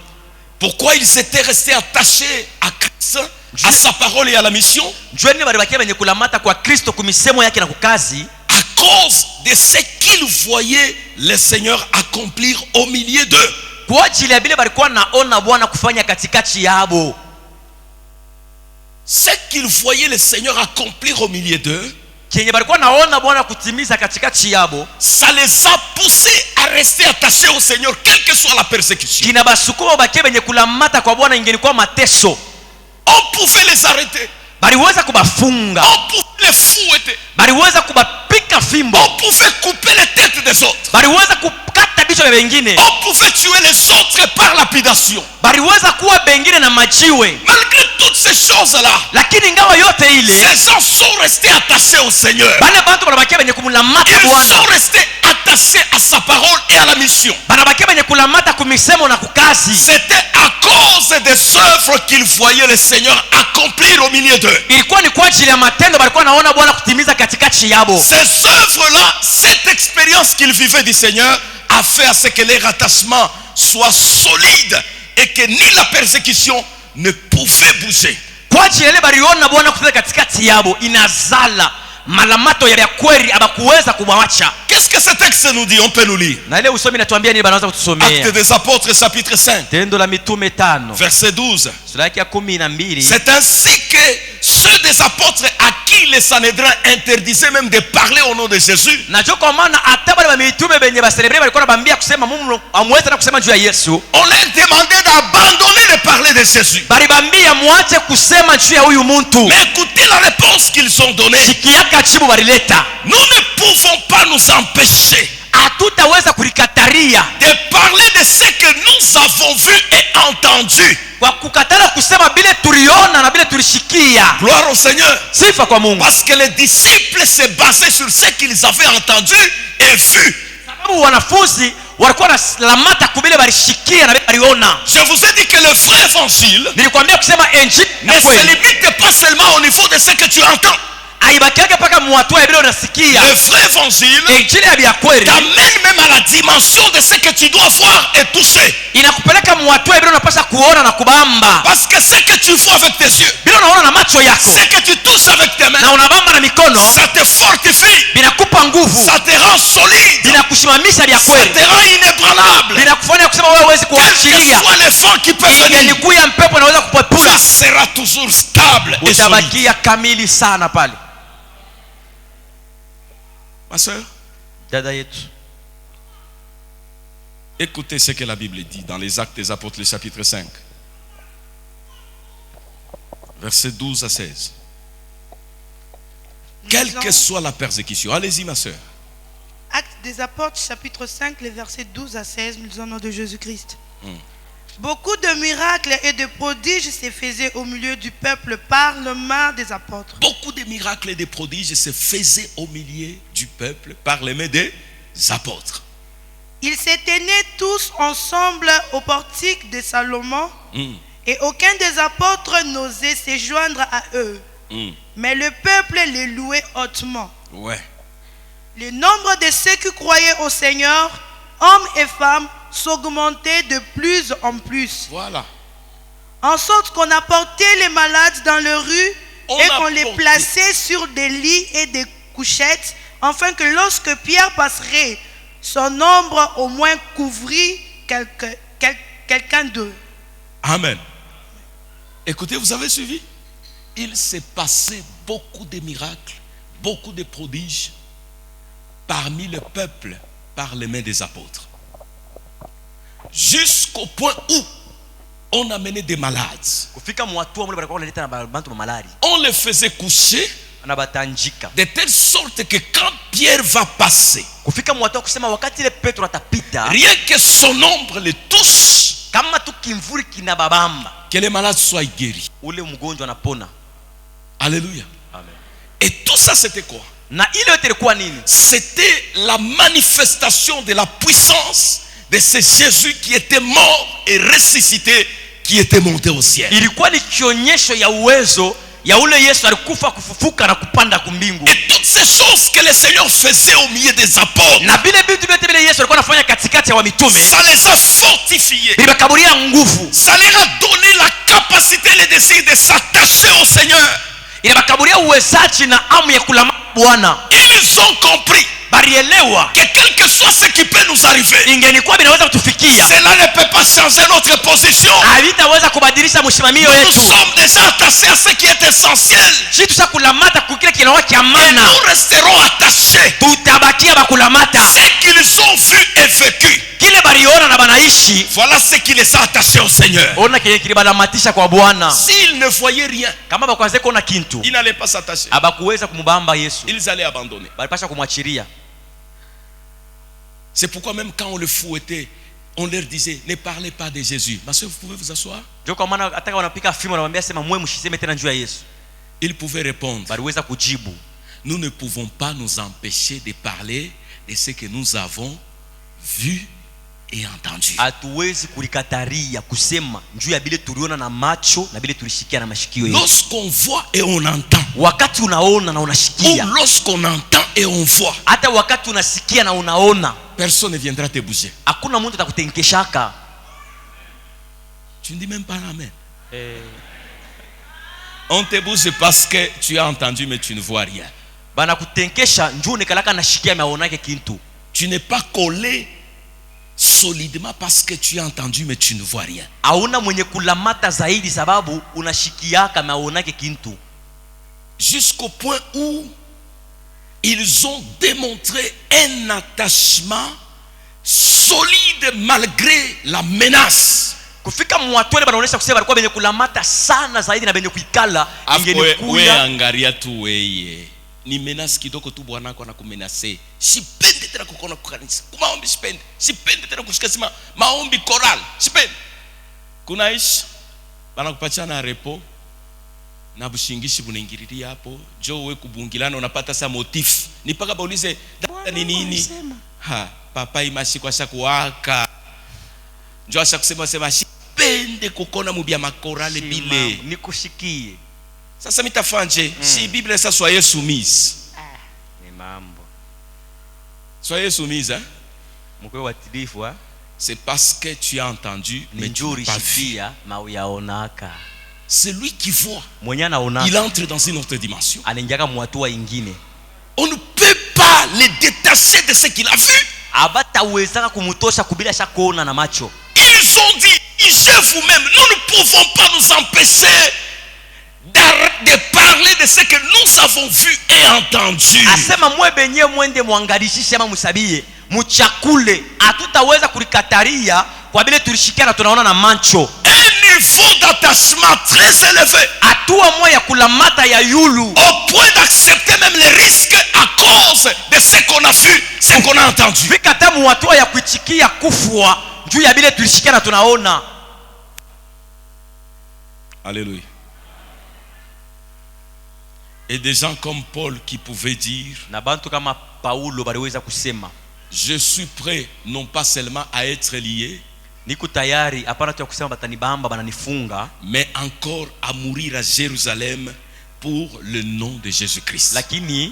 Pourquoi ils étaient restés attachés à Christ, à sa parole et à la mission? Jueni balibakia benye kulamata kwa Kristo kumisemo yake na kukazi, à cause de ce qu'ils voyaient le Seigneur accomplir au milieu d'eux. kwa ajili ya bile balikuwa naona Bwana kufanya katikati yabo. Ce qu'ils voyaient le Seigneur accomplir au milieu d'eux, Kenye balikuwa naona Bwana kutimiza katikati yabo, ça les a poussés à rester attachés au Seigneur, quelle que soit la persécution. kina basukuma bakie benye kulamata kwa Bwana ingeni kwa mateso. On pouvait les arrêter, Baliweza kubafunga, on pouvait les fouetter, baliweza kubapika fimbo, on pouvait couper les têtes des autres. baliweza kukata vichwa vya wengine. On pouvait tuer les autres par lapidation. Baliweza kuwa bengine na majiwe. Malgré toutes ces choses-là, Lakini ingawa yote ile, ces gens sont restés attachés au Seigneur. bale bantu banabakia benye kumulamata Ils Bwana. sont restés attachés à sa parole et à la mission. Banabakia benye kulamata kumisemo na kukazi. C'était à cause des œuvres qu'ils voyaient le Seigneur accomplir au milieu d'eux. Ilikuwa ni kwa ajili ya matendo balikuwa naona Bwana kutimiza katikati yabo. Ces œuvres-là, cette expérience qu'ils vivaient du Seigneur a fait à ce que leur attachement soit solide et que ni la persécution ne pouvait bouger. Kwa ajili ile baliona Bwana kutimiza katikati yabo inazala malamato ya kweli abakuweza kumwacha. Qu'est-ce que ce texte nous dit? On peut nous lire. Na ile usomi natuambia nini banaweza kutusomea? Actes des Apôtres chapitre 5 Tendo la Mitume 5 verset 12. sura yake ya 12. C'est ainsi que ceux des apôtres à qui les Sanhédrin interdisaient même de parler au nom de Jésus, Najua kwa maana hata wale wa mitume benye baselebre walikuwa nabambia kusema Mungu amweza na kusema juu ya Yesu. on leur demandait d'abandonner de parler de Jésus. Balibambia muache kusema juu ya huyu muntu. Mais écoutez la réponse qu'ils ont donnée. Sikiaka chibu balileta. Nous ne pouvons pas nous empêcher Hatutaweza kulikataria de parler de ce que nous avons vu et entendu. kwa kukatala kusema bile tuliona na bile tulishikia. Gloire au Seigneur. Sifa kwa Mungu. Parce que les disciples se basaient sur ce qu'ils avaient entendu et vu. Sababu wanafunzi walikuwa nalamata kubile balishikia na baliona. Je vous ai dit que le vrai évangile Nilikwambia kusema injili ne se limite pas seulement au niveau de ce que tu entends. aibakiake paka muatua ya bile unasikia. Le vrai évangile Injili ya bia kweli t'amène même à la dimension de ce que tu dois voir et toucher. inakupeleka muatua ya bile unapaswa kuona na kubamba. Parce que ce que tu vois avec tes yeux, Bile unaona na macho yako ce que tu touches avec tes na mains, unabamba na mikono ça te fortifie, binakupa nguvu, ça te rend solide, binakusimamisha bia ça kweli, te rend inébranlable. binakufanya kusema wewe huwezi Quel que kuachilia. soit le vent qui peut venir, Ingelikuya mpepo naweza kupepula, ça sera toujours stable et solide. utabakia kamili sana pale. Ma soeur, Dada yetu, écoutez ce que la Bible dit dans les Actes des Apôtres, le chapitre 5, versets 12 à 16. Quelle que soit la persécution, allez-y ma soeur. Actes des Apôtres, chapitre 5, les versets 12 à 16, nous lisons au nom de Jésus-Christ. Beaucoup de miracles et de prodiges se faisaient au milieu du peuple par le main des apôtres. Beaucoup de miracles et de prodiges se faisaient au milieu du peuple par les mains des apôtres. Ils se tenaient tous ensemble au portique de Salomon, et aucun des apôtres n'osait se joindre à eux. Mais le peuple les louait hautement. Ouais. Le nombre de ceux qui croyaient au Seigneur, hommes et femmes, s'augmentait de plus en plus. Voilà. En sorte qu'on apportait les malades dans les rues et qu'on les apportait. plaçait sur des lits et des couchettes, afin que lorsque Pierre passerait, son ombre au moins couvrit quelqu'un d'eux. Amen. Écoutez, vous avez suivi? Il s'est passé beaucoup de miracles, beaucoup de prodiges parmi le peuple par les mains des apôtres. Jusqu'au point où on amenait des malades. kufika muatua mule balikuwa wanaleta na bantu wa malari. On les faisait coucher Anabatanjika. de telle sorte que quand Pierre va passer, Kufika muatua kusema wakati ile Petro atapita, rien que son ombre le touche, kama tu kimvuri kinababamba, que les malades soient guéris. ule mgonjwa anapona. Alléluia. Amen. Et tout ça c'était quoi? Na ile yote ilikuwa nini? C'était la manifestation de la puissance de ce Jésus qui était mort et ressuscité, qui était monté au ciel. Ilikuwa ni kionyesho ya uwezo ya ule Yesu alikufa kufufuka na kupanda kumbingu. Et toutes ces choses que le Seigneur faisait au milieu des apôtres, Na bile vitu vyote vile Yesu alikuwa anafanya katikati ya mitume, ça les a fortifiés. vilibakaburia nguvu. Ça leur a donné la capacité, le désir de s'attacher au Seigneur. Inabakaburia uwezaji na amu ya kulama Bwana. Ils ont compris Barielewa que quel que soit ce qui peut nous arriver, ingenikuwa binaweza kutufikia, cela ne peut pas changer notre position. havitaweza kubadilisha mshimamio Nous yetu. sommes déjà attachés à ce qui est essentiel. Kitu cha kulamata kukile kinawa kia Et maana, nous resterons attachés. tutabakia bakulamata Ce qu'ils ont vu et vécu, kile baliona na banaishi. voilà ce qui les a attachés au Seigneur. Ona kile kilibalamatisha kwa Bwana. S'ils ne voyaient rien, Kama bakwanze kuona kintu, ils n'allaient pas s'attacher. abakuweza kumubamba Yesu, Ils allaient abandonner. balipasha kumwachiria. C'est pourquoi même quand on le fouettait, on leur disait, ne parlez pas de Jésus. Ma soeur, vous pouvez vous asseoir? Ndio kwa maana hata wanapika fimbo wanamwambia sema mwe mshiseme tena juu ya Yesu. Il pouvait répondre, Baliweza kujibu. nous ne pouvons pas nous empêcher de parler de ce que nous avons vu et entendu. Hatuwezi kulikataria kusema juu ya bile tuliona na macho na bile tulishikia na mashikio yetu. Lorsqu'on voit et on entend, Wakati unaona na ou unashikia, lorsqu'on entend et on voit, hata wakati unasikia na unaona, personne ne viendra te bouger. hakuna mtu atakutenkeshaka. Tu ne dis même pas amen. On te bouge parce que tu as entendu mais tu ne vois rien. Bana kutenkesha njoo nekalaka nashikia maonake kintu. Tu n'es pas collé solidement parce que tu as entendu mais tu ne vois rien. Hauna mwenye kulamata zaidi sababu unashikiaka maonake kintu. Jusqu'au point où ils ont démontré un attachement solide malgré la menace. Kufika mwatwele banaonesha kusema walikuwa benye kulamata sana zaidi na benye kuikala ingenikuya. Angaria tu weye. Ni menace kidogo tu bwana wako anakumenase. Sipende tena kukona kukanisa. Kumaombi sipende. Sipende tena kushika sima maombi choral. Sipende. Kunaishi banakupatia na repo na bushingishi bunaingiriria hapo. Jo we kubungilana unapata sa motif. Ni paka baulize ni nini? Ha, papa imashi kwa shakuwaka. Jo ashakusema sema sipende kukona mubia makorale bile. Nikushikie. Sasa mitafanje si Biblia sasa soyez soumise. Ni mambo. Soyez soumise hein? Mkwe watilifu ha? C'est parce que tu as entendu mais tu n'as pas vu. Mauyaonaka. Celui qui voit, Mwenye anaona il entre dans une autre dimension. anaingiaka mwatua ingine. On ne peut pas le détacher de ce qu'il a vu. Abatawezaka kumutosha kubila shakuona na macho. Ils ont dit, jugez vous-même, nous ne pouvons pas nous empêcher de parler de ce que nous avons vu et entendu. Asema mwe benye mwende muangalishishe ama musabie muchakule, hatutaweza kulikataria kwa bile tulishikia na tunaona na macho. Un niveau d'attachement très élevé, Hatua moya kulamata ya yulu, au point d'accepter même les risques à cause de ce qu'on a vu, ce qu'on a entendu. fika tamu hatua ya kuichikia kufua juu ya bile tulishikia na tunaona. Alléluia. Et des gens comme Paul qui pouvaient dire, Na bantu kama Paulo baliweza kusema, je suis prêt non pas seulement à être lié, niko tayari hapana tu ya kusema batanibamba bananifunga, mais encore à mourir à Jérusalem pour le nom de Jésus-Christ. lakini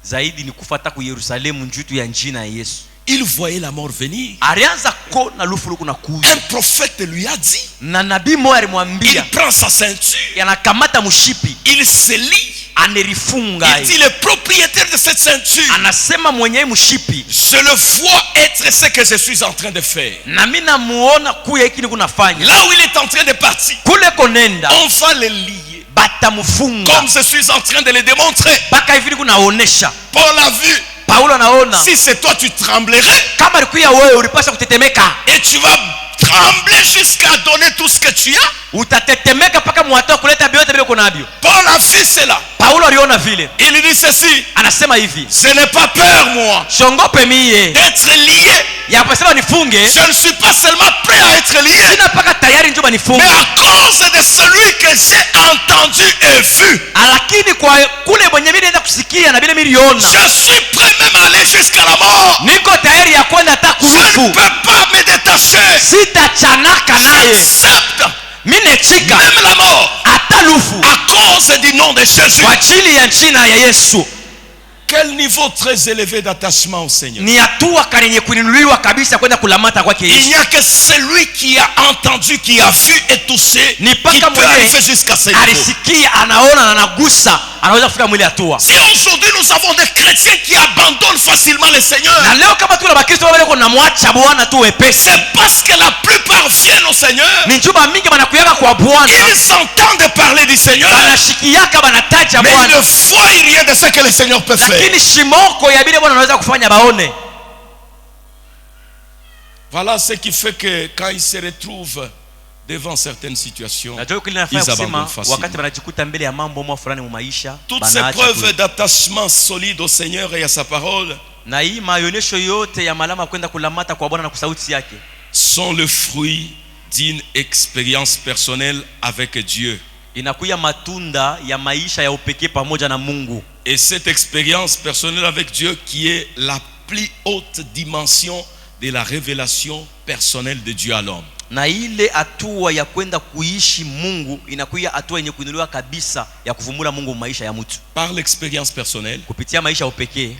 zaidi ni kufuata ku Yerusalemu njutu ya njina ya Yesu. Il voyait la mort venir. Alianza ko na lufuluku na kuja. Un prophète lui a dit, Na nabii moja il alimwambia, prend sa ceinture, anakamata mshipi, il se lie, anerifunga. il dit le propriétaire de cette ceinture, Anasema mwenye mshipi, je le vois être ce que je suis en train de faire. na mimi namuona kuya hiki niko nafanya. Là où il est en train de partir, Kule konenda on va le lier, batamfunga. comme je suis en train de le démontrer. Baka hivi niko naonesha. Paul a vu, Paulo anaona si c'est toi tu tremblerais kama alikuya wewe ulipaswa kutetemeka. et tu vas trembler jusqu'à donner tout ce que tu as. Utatetemeka paka mwatoa kuleta vyote vile uko navyo. Paul a vu cela. Paulo aliona vile. Il dit ceci, Anasema hivi, ce n'est pas peur moi shongope mie d'être lié. ya kusema nifunge, Je ne suis pas seulement prêt à être lié, sina paka tayari njoba mais nifunge, à cause de celui que j'ai entendu et vu. lakini kwa kule mwenye mimi naenda kusikia na vile miliona, Je suis prêt même à aller jusqu'à la mort. niko tayari ya kwenda hata Je ne kulufu. peux pas me détacher. Sitachanaka naye, J'accepte mimi nechika même la mort hata lufu à cause du nom de Jésus. kwa ajili ya jina ya Yesu. Quel niveau très élevé d'attachement au Seigneur. Ni hatua kanyenye kuinuliwa kabisa kwenda kulamata kwake Il Yesu. n'y a que celui qui a entendu, qui a vu et touché, Ni qui paka peut arriver jusqu'à ce niveau. alisikia, anaona na anagusa, anaweza kufika mwili hatua. Si aujourd'hui nous avons des chrétiens qui abandonnent facilement le Seigneur, Na leo kama tuna bakristo wale kuna mwacha Bwana tu wepesi, c'est parce que la plupart viennent au Seigneur, ni njuba mingi banakuyaka kwa Bwana, ils entendent parler du Seigneur, banashikiaka banataja mais ils Bwana, ne voient rien de ce que le Seigneur peut faire. lakini shimoko ya bile Bwana anaweza kufanya baone. Voilà ce qui fait que quand ils se retrouvent devant certaines situations, Najua kile ils nafanya kusema abandonnent facilement. wakati banajikuta mbele ya mambo mwa fulani mu maisha, Toutes ces banaacha preuves tu. d'attachement solide au Seigneur et à sa parole Na hii maonesho yote ya malama kwenda kulamata kwa Bwana na kusauti yake sont le fruit d'une expérience personnelle avec Dieu. inakuya matunda ya maisha ya upekee pamoja na Mungu. Et cette expérience personnelle avec Dieu qui est la plus haute dimension de la révélation personnelle de Dieu à l'homme. Na ile hatua ya kwenda kuishi Mungu inakuya hatua yenye kuinuliwa kabisa ya kuvumbula Mungu maisha ya mtu. Par l'expérience personnelle, Kupitia maisha ya upekee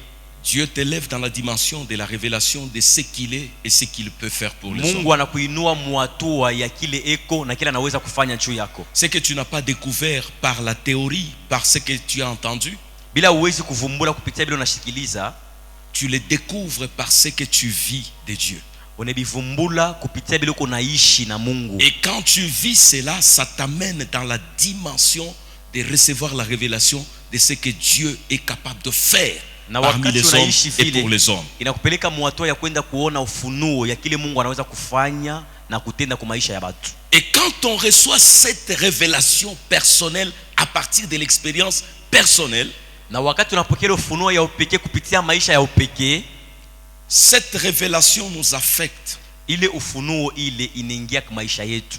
Dieu t'élève dans la dimension de la révélation de ce qu'il est et ce qu'il peut faire pour les hommes. Mungu anakuinua muatua ya kile eko na kile anaweza kufanya juu yako. Ce que tu n'as pas découvert par la théorie, par ce que tu as entendu, Bila uwezi kuvumbula kupitia bila unashikiliza, tu le découvres par ce que tu vis de Dieu. unabivumbula kupitia bila uko naishi na Mungu. Et quand tu vis cela, ça t'amène dans la dimension de recevoir la révélation de ce que Dieu est capable de faire Na parmi wakati les hommes unaishi et vile pour les hommes. inakupeleka muatua ya kwenda kuona ufunuo ya kile Mungu anaweza kufanya na kutenda kwa maisha ya watu. Et quand on reçoit cette révélation personnelle à partir de l'expérience personnelle, Na wakati unapokea ufunuo ya upekee kupitia maisha ya upekee, cette révélation nous affecte. ile ufunuo ile inaingia kwa maisha yetu,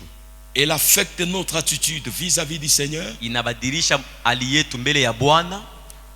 Elle affecte notre attitude vis-à-vis du Seigneur. inabadilisha hali yetu mbele ya Bwana,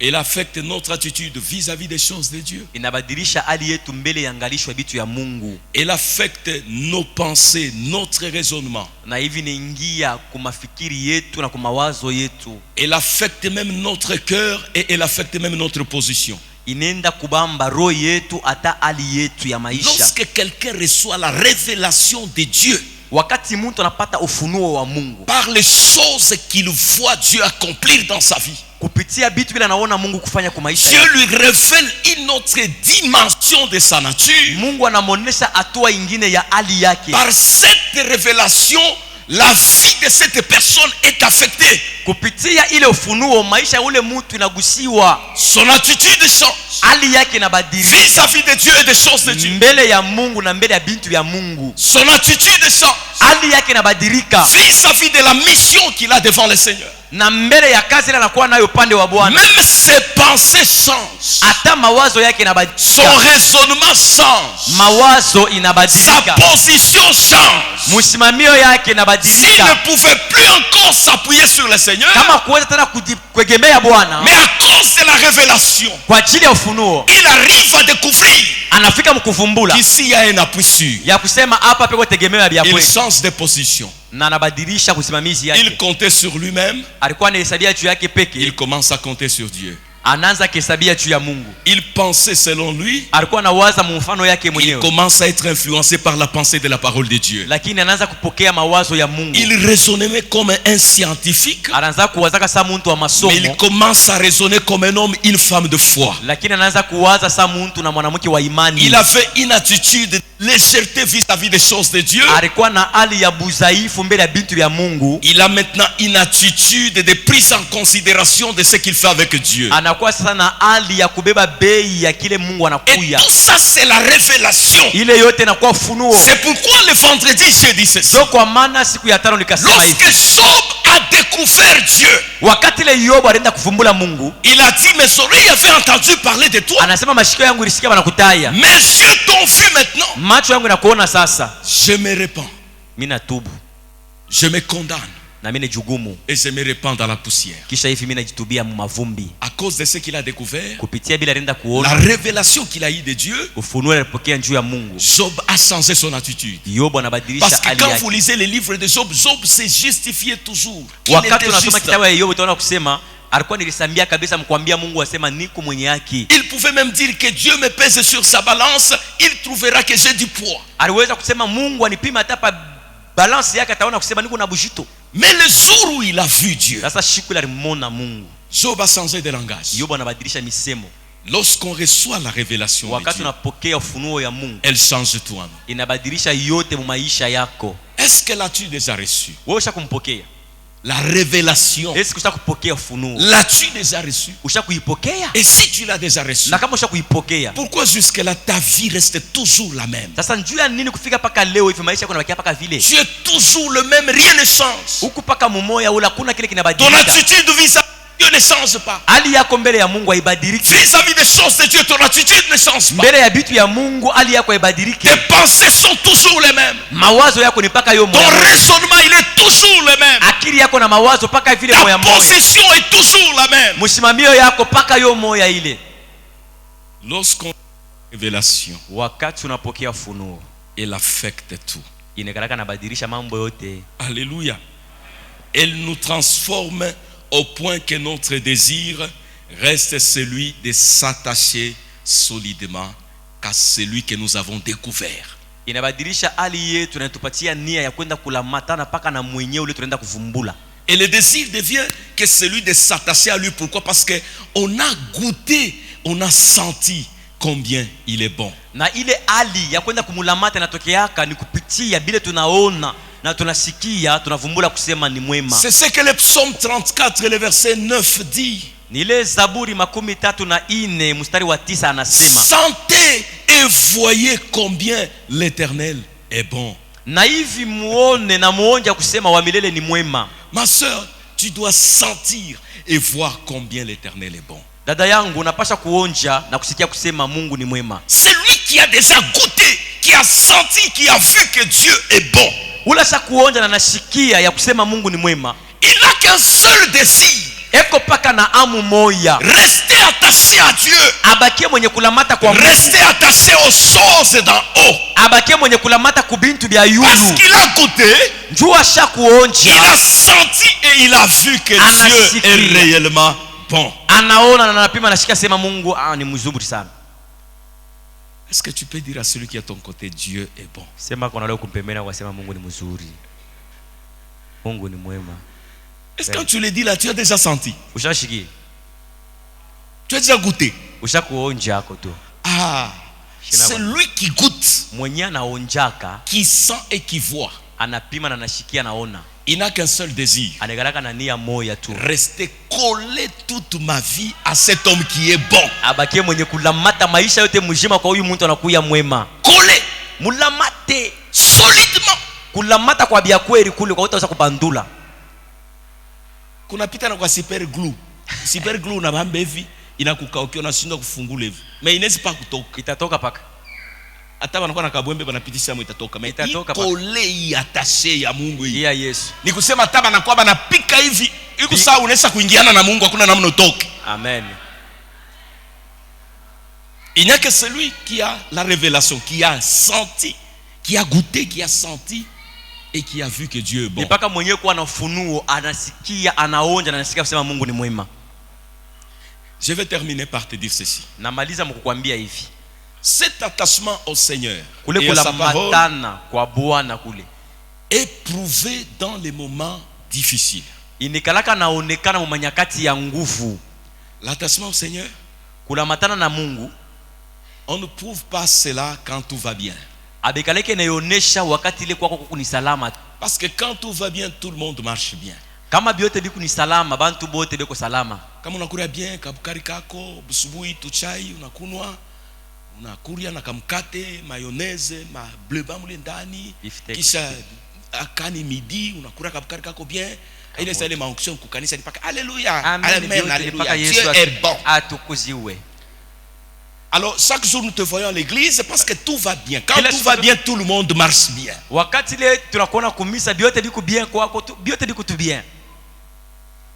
Elle affecte notre attitude vis-à-vis des choses de Dieu. inabadilisha hali yetu mbele ya ngalisho ya vitu ya Mungu, Elle affecte nos pensées, notre raisonnement. na hivi inaingia kwa mafikiri yetu na kwa mawazo yetu, Elle affecte même notre cœur et elle affecte même notre position. inaenda kubamba roho yetu hata hali yetu ya maisha. Lorsque quelqu'un reçoit la révélation de Dieu Wakati mtu anapata ufunuo wa Mungu par les choses qu'il voit Dieu accomplir dans sa vie, kupitia vitu vile anaona Mungu kufanya kwa maisha Dieu yake, lui révèle une autre dimension de sa nature. Mungu anamuonesha hatua ingine ya hali yake. Par cette révélation, la vie de cette personne est affectée. Kupitia ile ufunuo maisha ya ule mtu inagusiwa, Son attitude change hali yake inabadilika vis-à-vis de Dieu et des choses de Dieu. mbele ya Mungu na mbele ya bintu vya Mungu. Son attitude change Hali yake inabadilika vis-à-vis de la mission qu'il a devant le Seigneur. na mbele ya kazi ile anakuwa nayo upande wa Bwana. Même ses pensées changent. Hata mawazo yake Son inabadilika, raisonnement change. mawazo Sa inabadilika, position change. msimamio yake S'il inabadilika. ne pouvait plus encore s'appuyer sur le Seigneur, Kama kuweza tena kuegemea Bwana mais à cause de la révélation, kwa ajili ya ufunuo, il arrive à découvrir anafika mkuvumbula qu'ici il y a un appui sûr. ya kusema hapa peko tegemeo ya Il kweli, change de position. na anabadilisha kusimamizi Il yake. comptait sur lui-même, Alikuwa anahesabia juu yake il peke, commence à compter sur Dieu. anaanza kuhesabia juu ya Mungu. Il pensait selon lui, Alikuwa anawaza mfano yake il mwenyewe, commence à être influencé par la pensée de la parole de Dieu. lakini anaanza kupokea mawazo ya Mungu. Il raisonnait comme un scientifique, Anaanza kuwaza kama mtu wa mais il masomo, commence à raisonner comme un homme, une femme de foi. lakini anaanza kuwaza kama mtu na mwanamke wa imani. Il avait une attitude de légèreté vis-à-vis des choses de Dieu. Alikuwa na hali ya budhaifu mbele ya bintu vya Mungu. Il a maintenant une attitude de prise en considération de ce qu'il fait avec Dieu. Anakuwa sasa na hali ya kubeba bei ya kile Mungu Et anakuya. tout ça, c'est la révélation. Ile yote inakuwa ufunuo. C'est pourquoi le vendredi, j'ai dit ceci. Ndio kwa maana siku ya tano nikasema Lorsque hivi, Job a découvert Dieu, wakati ile Yobu alienda kuvumbula Mungu, il a dit, mes oreilles avaient entendu parler de toi. anasema mashikio yangu ilisikia wanakutaya, Mes yeux t'ont vu maintenant. macho yangu inakuona sasa. Je me répands, Mimi natubu je me condamne na mimi najugumu, et je me répands dans la poussière. kisha hivi mimi najitubia mavumbi À cause de ce qu'il a découvert, kupitia bila alienda la kuona révélation qu'il a eue de Dieu, ufunuo alipokea juu ya Mungu. Job a changé son attitude. Yobu anabadilisha Parce que hali quand yake. vous lisez les livres de Job, Job s'est justifié toujours. qu'il Wakati était unasoma juste. kitabu ya Yobu utaona kusema alikuwa nilisambia kabisa mkwambia Mungu asema niko mwenye haki. Il pouvait même dire que Dieu me pèse sur sa balance, il trouvera que j'ai du poids. Aliweza kusema Mungu anipima hata pa balance yake ataona kusema niko na bushito. Mais le jour où il a vu Dieu, Sasa siku ile alimwona Mungu, Job a changé de langage. Yobu anabadilisha misemo. Lorsqu'on reçoit la révélation de Wakati Dieu, unapokea ufunuo ya Mungu, elle change tout en nous. inabadilisha yote mu maisha yako. Est-ce que l'as-tu déjà reçu? Wewe ushakumpokea? La révélation, Esi ushakupokea ufunuo? l'as-tu déjà reçu? Ushakuipokea? Et si tu l'as déjà reçu, Na kama ushakuipokea, pourquoi jusque-là ta vie reste toujours la même? sasa njoo ya nini kufika paka leo hivi maisha yako yanabakia paka vile? Tu es toujours le même, rien ne change. Huku paka mumoya ula kuna kile Ton kinabadilika. attitude vis-à-vis Dieu ne change pas. hali yako mbele ya Mungu haibadiliki. Vis-à-vis des choses de Dieu, ton attitude ne change pas. Mbele ya vitu ya Mungu hali yako haibadiliki. Tes pensées sont toujours les mêmes. Mawazo yako ni paka yo Ton moya. raisonnement, il est toujours le même. Akili yako na mawazo paka vile Ta moya moya. position est toujours la même. Msimamio yako paka yo moya ile. Lorsqu'on révélation, Wakati unapokea funuo, elle affecte tout. inakalaka nabadilisha mambo yote. Alléluia. Elle nous transforme au point que notre désir reste celui de s'attacher solidement qu'à celui que nous avons découvert. Inabadilisha hali yetu na inatupatia nia ya kwenda kulamatana paka na mwenyewe ule tunaenda kuvumbula. Et le désir devient que celui de s'attacher à lui. Pourquoi? Parce que on a goûté, on a senti combien il est bon. Na ile hali ya kwenda kumulamata inatokeaka ni kupitia bile tunaona na tunasikia tunavumbula kusema ni mwema. C'est ce que le psaume 34 le verset 9 dit. Ni ile Zaburi 34 mstari wa 9 anasema, sentez et voyez combien l'Éternel est bon. na hivi muone na muonja kusema wa milele ni mwema. Ma sœur, tu dois sentir et voir combien l'Éternel est bon. Dada yangu unapasha kuonja na kusikia kusema Mungu ni mwema. Celui qui a déjà goûté, qui a senti, qui a vu que Dieu est bon, Ula sa kuonja na nasikia ya kusema Mungu ni mwema, il n'a qu'un seul désir: eko paka na amu moya, rester attaché à Dieu, abakie mwenye kulamata kwa Mungu, rester attaché aux choses d'en haut. abakie mwenye kulamata kubintu bya Parce yulu. qu'il a goûté, Njua sha kuonja, il a senti et il a vu que Dieu est réellement bon. anaona na anapima nashika sema Mungu ni mzuri sana. Est-ce que tu peux dire à celui qui est à ton côté, Dieu est bon? Sema kuna leo kumpembena kwa sema Mungu ni mzuri. Mungu ni mwema. Est-ce que quand tu le dis là, tu as déjà senti? Ushashiki? Tu as déjà goûté? Ushakuonja ako tu. Ah, c'est lui qui goûte, Mwenye anaonjaka, qui sent et qui voit. anapima na anashikia naona. Il n'a qu'un seul désir: Anagalaka na nia moya tu. rester collé toute ma vie à cet homme qui est bon. Abakie mwenye kulamata maisha yote mjima kwa huyu mtu anakuya mwema. Collé, Mulamate solidement. kulamata kwa bia kweli kule kwa utaweza kubandula. Kuna pita na kwa super glue. Super glue na bambe hivi inakukaukia, unashindwa kufungula hivi. Mais inaweza pa kutoka. Itatoka paka. Hata wanakuwa na kabwembe banapitisha mo itatoka. Mais Itatoka paka. collé attaché ya Mungu hii. Ya Yesu. Ni kusema hata banakuwa banapika hivi. Iko sawa, unaweza kuingiana na Mungu, hakuna namna utoke. Amen. Il n'y a que celui qui a la révélation, qui a senti, qui a goûté, qui a senti et qui a vu que Dieu est bon. Nipaka mwenyewe kuwa na ufunuo, anasikia, anaonja na anasikia kusema Mungu ni mwema. Je vais terminer par te dire ceci. Namaliza mkukwambia hivi. Cet attachement au Seigneur Kule et à sa parole kulamatana kwa Bwana kule. éprouvé dans les moments difficiles. Inikalaka naonekana mumanyakati ya nguvu. L'attachement au Seigneur, Kulamatana na Mungu, on ne prouve pas cela quand tout va bien. abekaleke nayonesha wakati ile kwako kuku ni salama. Parce que quand tout va bien, tout le monde marche bien. Kama biote biku ni salama, bantu bote beko salama. Kama unakuria bien, kabukari kako, busubuhi tuchai, unakunwa, unakuria na kamkate, mayonnaise, mableba mule ndani, kisha akani midi, unakuria kabukari kako bien. Ile c'est les onction kukanisa ni paka alléluia. Amen, alléluia. Dieu est bon. Atukuziwe. Alors chaque jour nous te voyons à l'église parce que tout va bien. Quand tout va bien, tout le monde marche bien. Wakati ile tunakuona kumisa biote biku bien kwako, biote biku tu bien.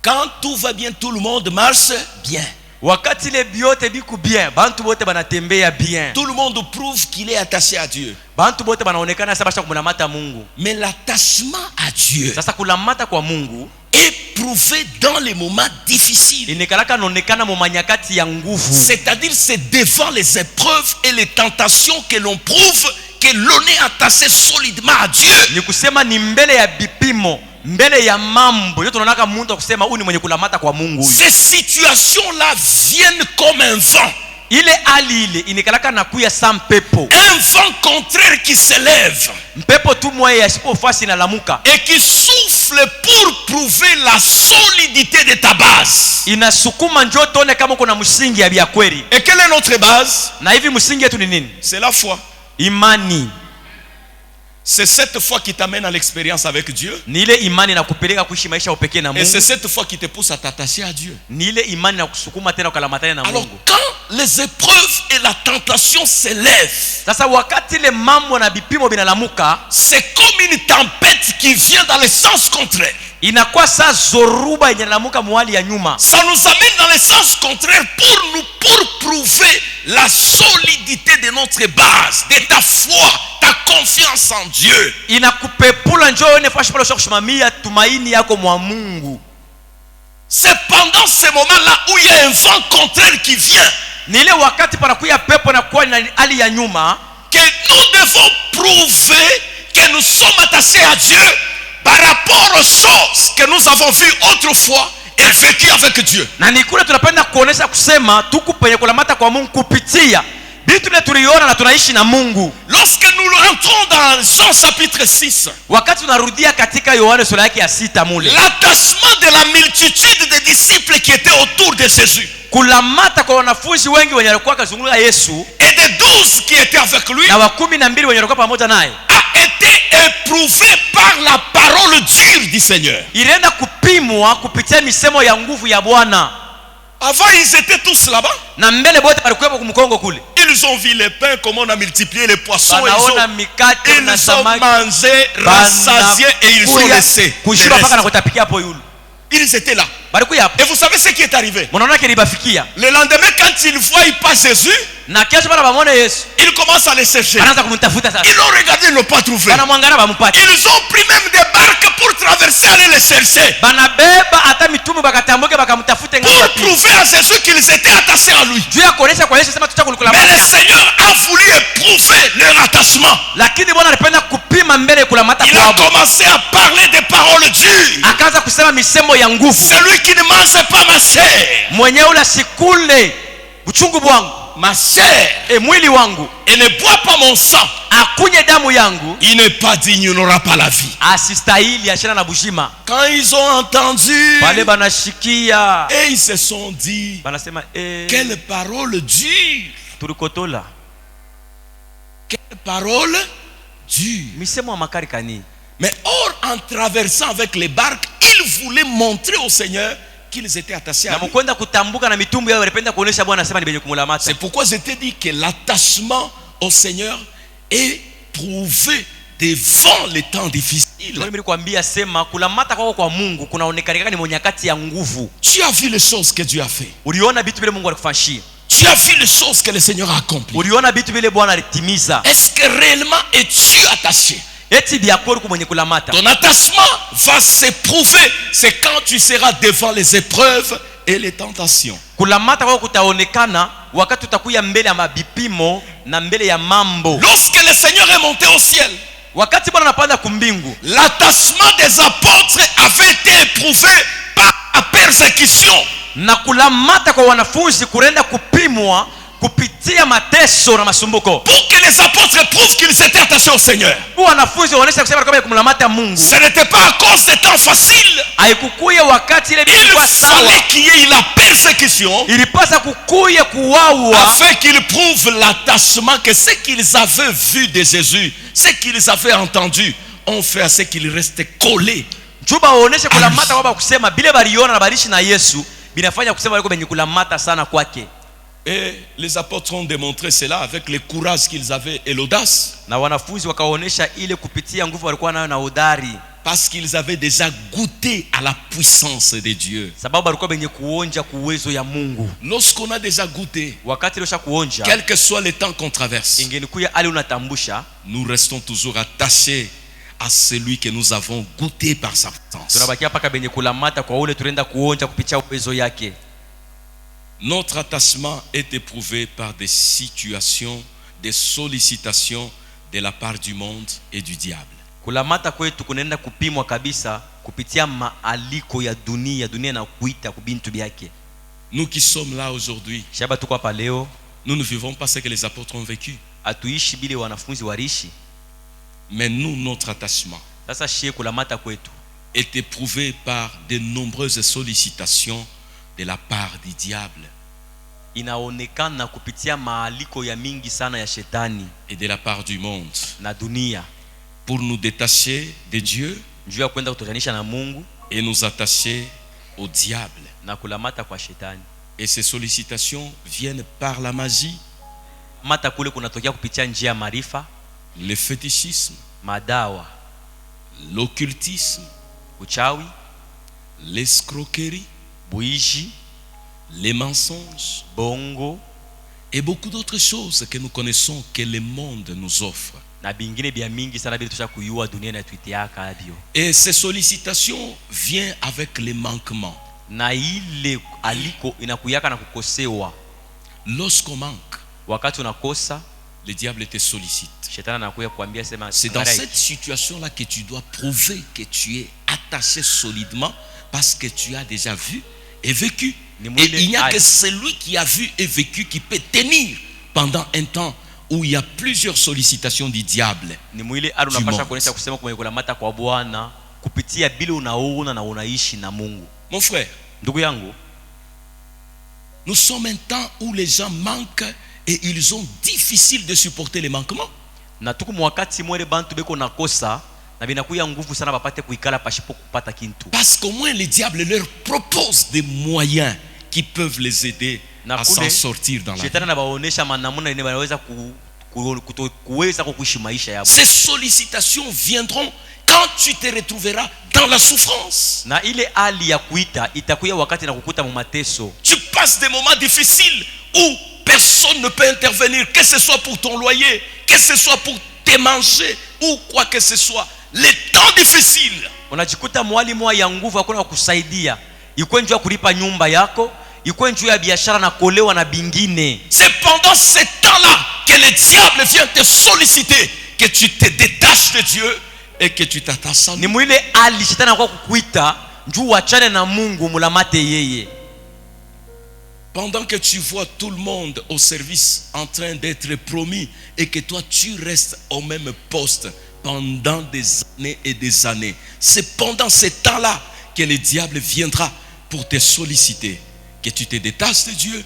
Quand tout va bien, tout le monde marche bien. Wakati ile biote biku bien, bantu bote banatembea bien. Tout le monde prouve qu'il est attaché à Dieu. Bantu bote banaonekana sasa kumulamata Mungu. Mais l'attachement à Dieu Sasa kulamata kwa Mungu éprouvé dans les moments difficiles. inikalaka naonekana mumanyakati ya nguvu. C'est-à-dire c'est devant les épreuves et les tentations que l'on prouve que l'on est attaché solidement à Dieu. Ni kusema ni mbele ya bipimo, mbele ya mambo yote tunaonaka mtu kusema huyu ni mwenye kulamata kwa Mungu. Ces situations-là viennent comme un vent. Ile hali ile inikalaka nakuya sa mpepo. Un vent contraire qui s'élève Mpepo tu moya yasipofasi na lamuka. et qui souffle pour prouver la solidité de ta base. Inasukuma njoo tuone kama kuna msingi ya bia kweli. Et quelle est notre base? Na hivi msingi yetu ni nini? C'est la foi. Imani. C'est cette foi qui t'amène à l'expérience avec Dieu. Ni ile imani na kupeleka kuishi maisha ya upekee na Et c'est Mungu. cette foi qui te pousse à t'attacher à Dieu. Ni ile imani na kusukuma tena ukalamatana na Alors Mungu. quand les épreuves et la tentation s'élèvent, Sasa wakati ile mambo na vipimo vinalamuka, c'est comme une tempête qui vient dans le sens contraire. inakuwa saa zoruba yenye inalamuka mwali ya nyuma. Ça nous amène dans le sens contraire pour prouver la solidité de notre base, de ta foi, ta confiance en Dieu. Inakupepula njoo ene fashi pale kushimamia tumaini yako mwa Mungu. C'est pendant ce moment-là où il y a un vent contraire qui vient Ni ile wakati panakuya pepo na kuwa na hali ya nyuma que nous devons prouver que nous sommes attachés à Dieu par rapport aux choses que nous avons vues autrefois et vécues avec Dieu. na ni kule tunapenda kuonesha kusema tuku penye kulamata kwa Mungu kupitia vitu vile tuliona na tunaishi na Mungu. Lorsque nous rentrons dans Jean chapitre 6, Wakati tunarudia katika Yohana sura yake ya 6 mule, l'attachement de la multitude des disciples qui étaient autour de Jésus kulamata kwa wanafunzi wengi wenye walikuwa kazunguka Yesu et des 12 qui étaient avec lui na wa 12 wenye walikuwa pamoja naye a été éprouvé par la parole dure du Seigneur. ilienda kupimwa kupitia misemo ya nguvu ya Bwana. Avant, ils étaient tous là-bas. Na mbele bote walikuwa kumkongo kule. Ils ont vu les pains, comment on a multiplié les poissons. Banaona mikate na Ils ont samaki. mangé, rassasiés et ils sont laissés. Kushiba paka na kutapikia hapo yule. Ils étaient là. Balikuwa hapo. Et vous savez ce qui est arrivé? Mnaona kilibafikia. Le lendemain, quand ils voient pas Jésus, Na kesho bana bamone Yesu. ils commencent à les chercher. Anaanza kumtafuta sasa. Ils l'ont regardé, ils l'ont pas trouvé. Bana mwangana bampate. Ils ont pris même des barques pour traverser, aller les chercher. Bana beba hata mitume bakatambuke bakamtafute Pour prouver à Jésus qu'ils étaient attachés à lui. juu ya kuonesha kwa Yesu sema tutakulikula. Mais le Seigneur a voulu éprouver leur attachement. Lakini Bwana alipenda kupima mbele kulamata Il a kwao. commencé à parler des paroles dures. Akaanza kusema misemo ya nguvu. Celui qui ne mange pas ma chair, Mwenye ula sikule uchungu bwangu, ma chair, mwili wangu, et ne boit pas mon sang, akunye damu yangu, il n'est pas digne, il n'aura pas la vie. asistahili ashana na bushima. Quand ils ont entendu, Wale banashikia et ils se sont dit, banasema quelle parole dure, tulikotola quelle parole dure. misemo ya makari kani. Mais or, en traversant avec les barques, ils voulaient montrer au Seigneur qu'ils étaient attachés Na à lui. mkwenda kutambuka na mitumbu yao walipenda kuonesha Bwana asema ni benye kumulamata. C'est pourquoi je t'ai dit que l'attachement au Seigneur est prouvé devant les temps difficiles. Ndio mimi nilikwambia sema kulamata kwako kwa Mungu kunaonekana ni nyakati ya nguvu. Tu as vu les choses que Dieu a fait. Uliona vitu vile Mungu alikufanyia. Tu as vu les choses que le Seigneur a accomplies. Uliona vitu vile Bwana alitimiza. Est-ce que réellement es-tu attaché? Eti biakoro kumwenye kulamata. Ton attachement va s'éprouver. C'est quand tu seras devant les épreuves et les tentations. Kulamata kwako kutaonekana wakati utakuya mbele ya mabipimo na mbele ya mambo. Lorsque le Seigneur est monté au ciel, Wakati Bwana anapanda kumbingu, l'attachement des apôtres avait été éprouvé par la persécution. na kulamata kwa wanafunzi kurenda kupimwa kupitia mateso na masumbuko. Pour que les apôtres prouvent qu'ils étaient attachés au Seigneur. Wanafunzi waonesha kusema kama kumlamata Mungu. Ce n'était pas à cause des temps faciles. Haikukuya wakati ile Il bilikuwa sawa. fallait qu'il y ait la persécution Ilipasa kukuya kuwawa afin qu'ils prouvent l'attachement que ce qu'ils avaient vu de Jésus, ce qu'ils avaient entendu, ont fait à ce qu'ils restaient collés. juba waoneshe kulamata kwamba kusema bile baliona na balishi na Yesu binafanya kusema waliko benye kulamata sana kwake. Et les apôtres ont démontré cela avec le courage qu'ils avaient et l'audace. Na wanafunzi wakaonesha ile kupitia nguvu walikuwa nayo na udari. Parce qu'ils avaient déjà goûté à la puissance de Dieu. Sababu walikuwa benye kuonja kuwezo ya Mungu. Lorsqu'on a déjà goûté, Wakati ilosha kuonja, quel que soit le temps qu'on traverse, ingenikuya ali unatambusha, nous restons toujours attachés à celui que nous avons goûté par sa puissance. tunabakia paka benye kulamata kwa ule turenda kuonja kupitia uwezo yake. Notre attachement est éprouvé par des situations, des sollicitations de la part du monde et du diable. Kulamata kwetu kunaenda kupimwa kabisa kupitia maaliko ya dunia na kuita kubintu byake. Nous qui sommes là aujourd'hui, Shaba tuko hapa leo, nous ne vivons pas ce que les apôtres ont vécu. atuishi bile wanafunzi warishi. Mais nous, notre attachement Sasa shie kulamata kwetu est éprouvé par de nombreuses sollicitations de la part du diable inaonekana kupitia maaliko ya mingi sana ya shetani et de la part du monde. na dunia. pour nous détacher de Dieu njuu ya kwenda kutotanisha na Mungu et nous attacher au diable. na kulamata kwa shetani. Et ces sollicitations viennent par la magie, Mata kule kunatokea kupitia njia ya maarifa, le fétichisme, madawa, l'occultisme, uchawi, l'escroquerie, buishi, les mensonges bongo et beaucoup d'autres choses que nous connaissons que le monde nous offre. na bingine bia mingi sana bila tusha kuyua dunia na tuitiaka abio. Et ces sollicitations viennent avec les manquements. Na ile aliko inakuyaka na kukosewa. Lorsqu'on manque, Wakati unakosa, le diable te sollicite. shetani anakuya kuambia sema C'est dans angalia cette situation-là que tu dois prouver que tu es attaché solidement parce que tu as déjà vu et vécu. Et il n'y a que celui qui a vu et vécu qui peut tenir pendant un temps où il y a plusieurs sollicitations du diable. ni mwile adu unapasha kuonesha kusema kumekulamata kwa Bwana kupitia bila unaona na unaishi na Mungu. Mon frère, Ndugu yangu, nous sommes un temps où les gens manquent et ils ont difficile de supporter les manquements. na tuku mwakati mwele bantu beko nakosa na binakuya nguvu sana bapate kuikala pashipo kupata kintu. Parce qu'au moins le diable leur propose des moyens qui peuvent les aider Na à kule, s'en sortir dans la vie. shetani anabaonesha manamuna yenye wanaweza kuweza kuishi maisha yao. Ces sollicitations viendront quand tu te retrouveras dans la souffrance. Na ile hali ya kuita itakuya wakati na kukuta mu mateso. Tu passes des moments difficiles où personne ne peut intervenir, que ce soit pour ton loyer, que ce soit pour te manger ou quoi que ce soit. Les temps difficiles. Unajikuta mwali mwa ya nguvu hakuna wa kusaidia. Ikuwe njoo ya kulipa nyumba yako, ikuwe njoo ya biashara na kolewa na bingine. C'est pendant ces temps-là que le diable vient te solliciter, que tu te détaches de Dieu et que tu t'attaches à Ni lui. mwile hali shetani anakuwa kukuita njoo uachane na Mungu mulamate yeye. Pendant que tu vois tout le monde au service en train d'être promis et que toi tu restes au même poste pendant des années et des années. C'est pendant ce temps-là que le diable viendra pour te solliciter, que tu te détaches de Dieu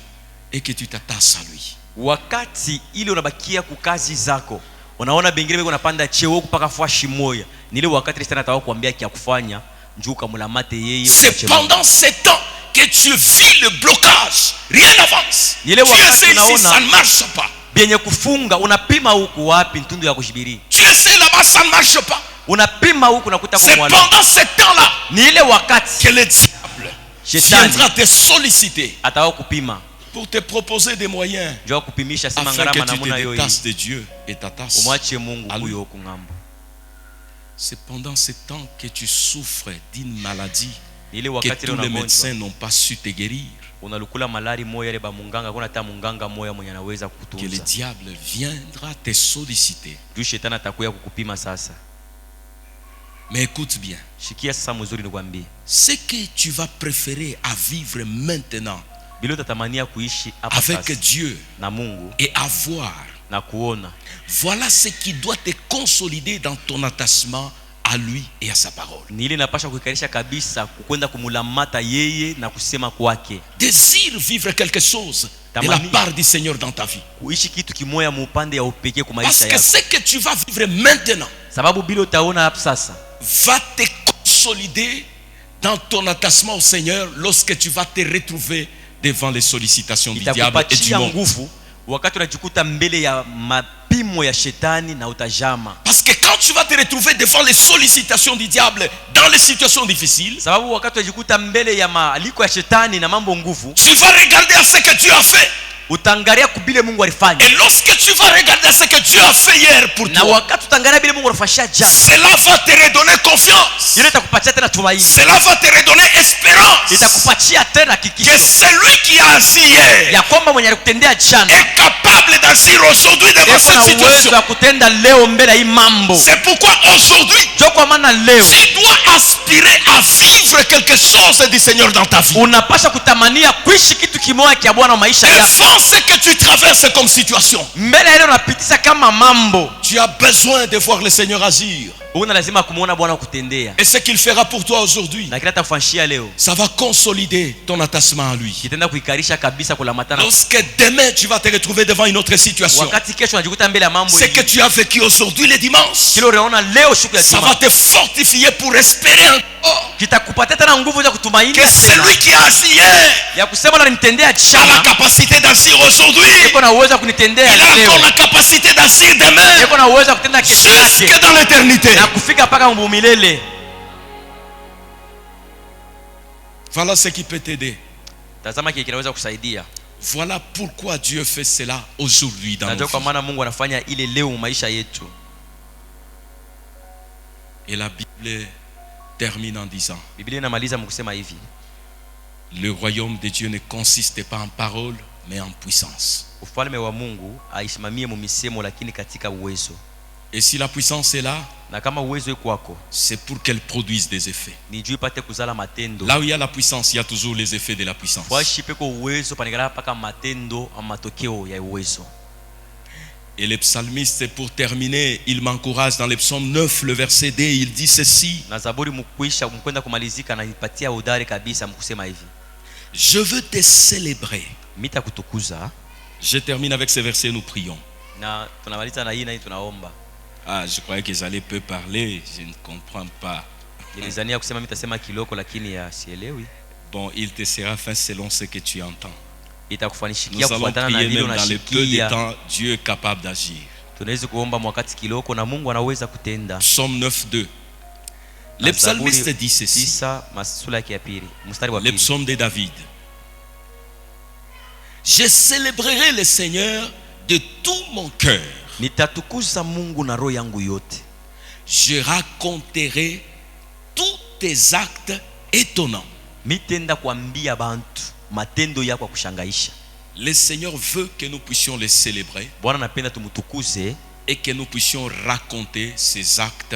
et que tu t'attaches à lui. Wakati ile unabakia kukazi zako, unaona bengine beko unapanda cheo kupaka fashi moya. Ni ile wakati shetani atawa kuambia kia kufanya njoo kamulamate yeye. C'est pendant ce temps que tu vis le blocage. Rien n'avance. Tu Ile wakati essaies ici, unaona ça ne marche pas. benye kufunga unapima huku wapi ntundu ya kushibiri. Tu essaies là-bas, ça ne marche pas. Unapima huku nakuta C'est kwa mwala. pendant ce temps-là Ni ile wakati que le diable shetani viendra te solliciter atawa kupima. pour te proposer des moyens Njoo kupimisha sema afin que ngarama tu namuna te yoyi. détaches de Dieu et t'attaches. Umwache Mungu à lui. huyo huko ngambo. C'est pendant ce temps que tu souffres d'une maladie Ni ile que wakati tous ile les médecins unagonjwa. n'ont pas su te guérir. Unalukula malari moya ile ba munganga kuna hata munganga moya mwenye anaweza Que le kutunza. diable viendra te solliciter. Juu shetani atakuya kukupima sasa. Mais écoute bien, Shikia sasa mzuri nikwambie. ce que tu vas préférer à vivre maintenant Bila utatamania kuishi hapa avec sasa Dieu na Mungu et avoir, na kuona. voilà ce qui doit te consolider dans ton attachement à lui et à sa parole. Ni ile inapasha kuikarisha kabisa kukwenda kumulamata yeye na kusema kwake. Désire vivre quelque chose de la Tamani. part du Seigneur dans ta vie. Kuishi kitu kimoya mu upande ya upekee kwa Parce maisha que yako. ce que tu vas vivre maintenant Sababu bila utaona hapa sasa va te consolider dans ton attachement au Seigneur lorsque tu vas te retrouver devant les sollicitations du diable et du itakupatia monde. nguvu wakati unajikuta mbele ya mapimo ya shetani na utajama. Parce que quand tu vas te retrouver devant les sollicitations du diable dans les situations difficiles, Sababu wakati unajikuta mbele ya maliko ya shetani na mambo nguvu, tu vas regarder à ce que Dieu a fait. utangalia kubile Mungu alifanya. Et lorsque tu vas regarder ce que Dieu a fait hier pour Na toi, wakati utangalia bile Mungu alifanya jana, cela va te redonner confiance. ile itakupatia tena tumaini. Cela va te redonner espérance Itakupatia tena que hakikisho celui qui a agi hier ya kwamba mwenye alikutendea jana est capable d'agir aujourd'hui devant eko cette na uwezo situation. wa kutenda leo mbele ya hii mambo. C'est pourquoi aujourd'hui, Jo kwa maana leo tu dois aspirer à vivre quelque chose du Seigneur dans ta vie. unapasha kutamania kuishi kitu kimoja kia Bwana maisha yako. Devant ce que tu traverses comme situation, Mbele ya ile unapitisha kama mambo, tu as besoin de voir le Seigneur agir. una lazima kumuona Bwana kutendea. Et ce qu'il fera pour toi aujourd'hui, Na kila atakufanyia leo ça va consolider ton attachement à lui. kitenda kuikarisha kabisa kulamatana. Lorsque demain tu vas te retrouver devant une autre situation, Wakati kesho unajikuta mbele ya mambo ce que tu as vécu aujourd'hui le dimanche, kile unaona leo siku ya ça va juma te fortifier pour espérer encore kitakupatia tena nguvu za kutumaini que celui qui a agi hier ya kusema na nitendea a la jana capacité d'agir aujourd'hui. iko na uwezo wa kunitendea Il a leo, encore la capacité d'agir demain iko na uwezo wa kutenda kesho jusque yake dans l'éternité. na kufika mpaka milele. Voilà ce qui peut t'aider. Tazama kile kinaweza kusaidia. Voilà pourquoi Dieu fait cela aujourd'hui dans nos Najua kwa vies. maana Mungu anafanya ile leo maisha yetu. Et la Bible termine en disant: Biblia inamaliza mkusema hivi: le royaume de Dieu ne consiste pas en paroles, mais en puissance. ufalme wa Mungu aisimamie mumisemo, lakini katika uwezo. Et si la puissance est là, Na kama uwezo iko kwako, c'est pour qu'elle produise des effets. ni juu ipate kuzala matendo. Là où il y a la puissance, il y a toujours les effets de la puissance. Washi peko uwezo panigala paka matendo ama matokeo ya uwezo. Et le psalmiste, pour terminer, il m'encourage dans le psaume 9, le verset 2, il dit ceci: Na Zaburi mkwisha mkwenda kumalizika na ipatia udari kabisa mkusema hivi: je veux te célébrer. mita kutukuza. Je termine avec ce verset, nous prions. Na tunamaliza na hii na hii tunaomba. Ah, je croyais que j'allais peu parler, je ne comprends pas. Nilizania kusema mitasema kiloko lakini ya sielewi. Bon, il te sera fait selon ce que tu entends. Nous Itakufanishikia allons kufuatana na prier vile même dans le peu de unashikia. temps, Dieu est capable d'agir. Tunaweza kuomba mwakati kiloko na Mungu anaweza kutenda. Psaume 9, 2. Le psalmiste dit ceci. 9 masura yake ya pili, mstari wa Le pili. psaume de David: je célébrerai le Seigneur de tout mon cœur. Nitatukuza Mungu na roho yangu yote. Je raconterai tous tes actes étonnants. Mitenda kuambia bantu matendo yako ya kushangaisha. Le Seigneur veut que nous puissions le célébrer Bwana anapenda tumutukuze et que nous puissions raconter ses actes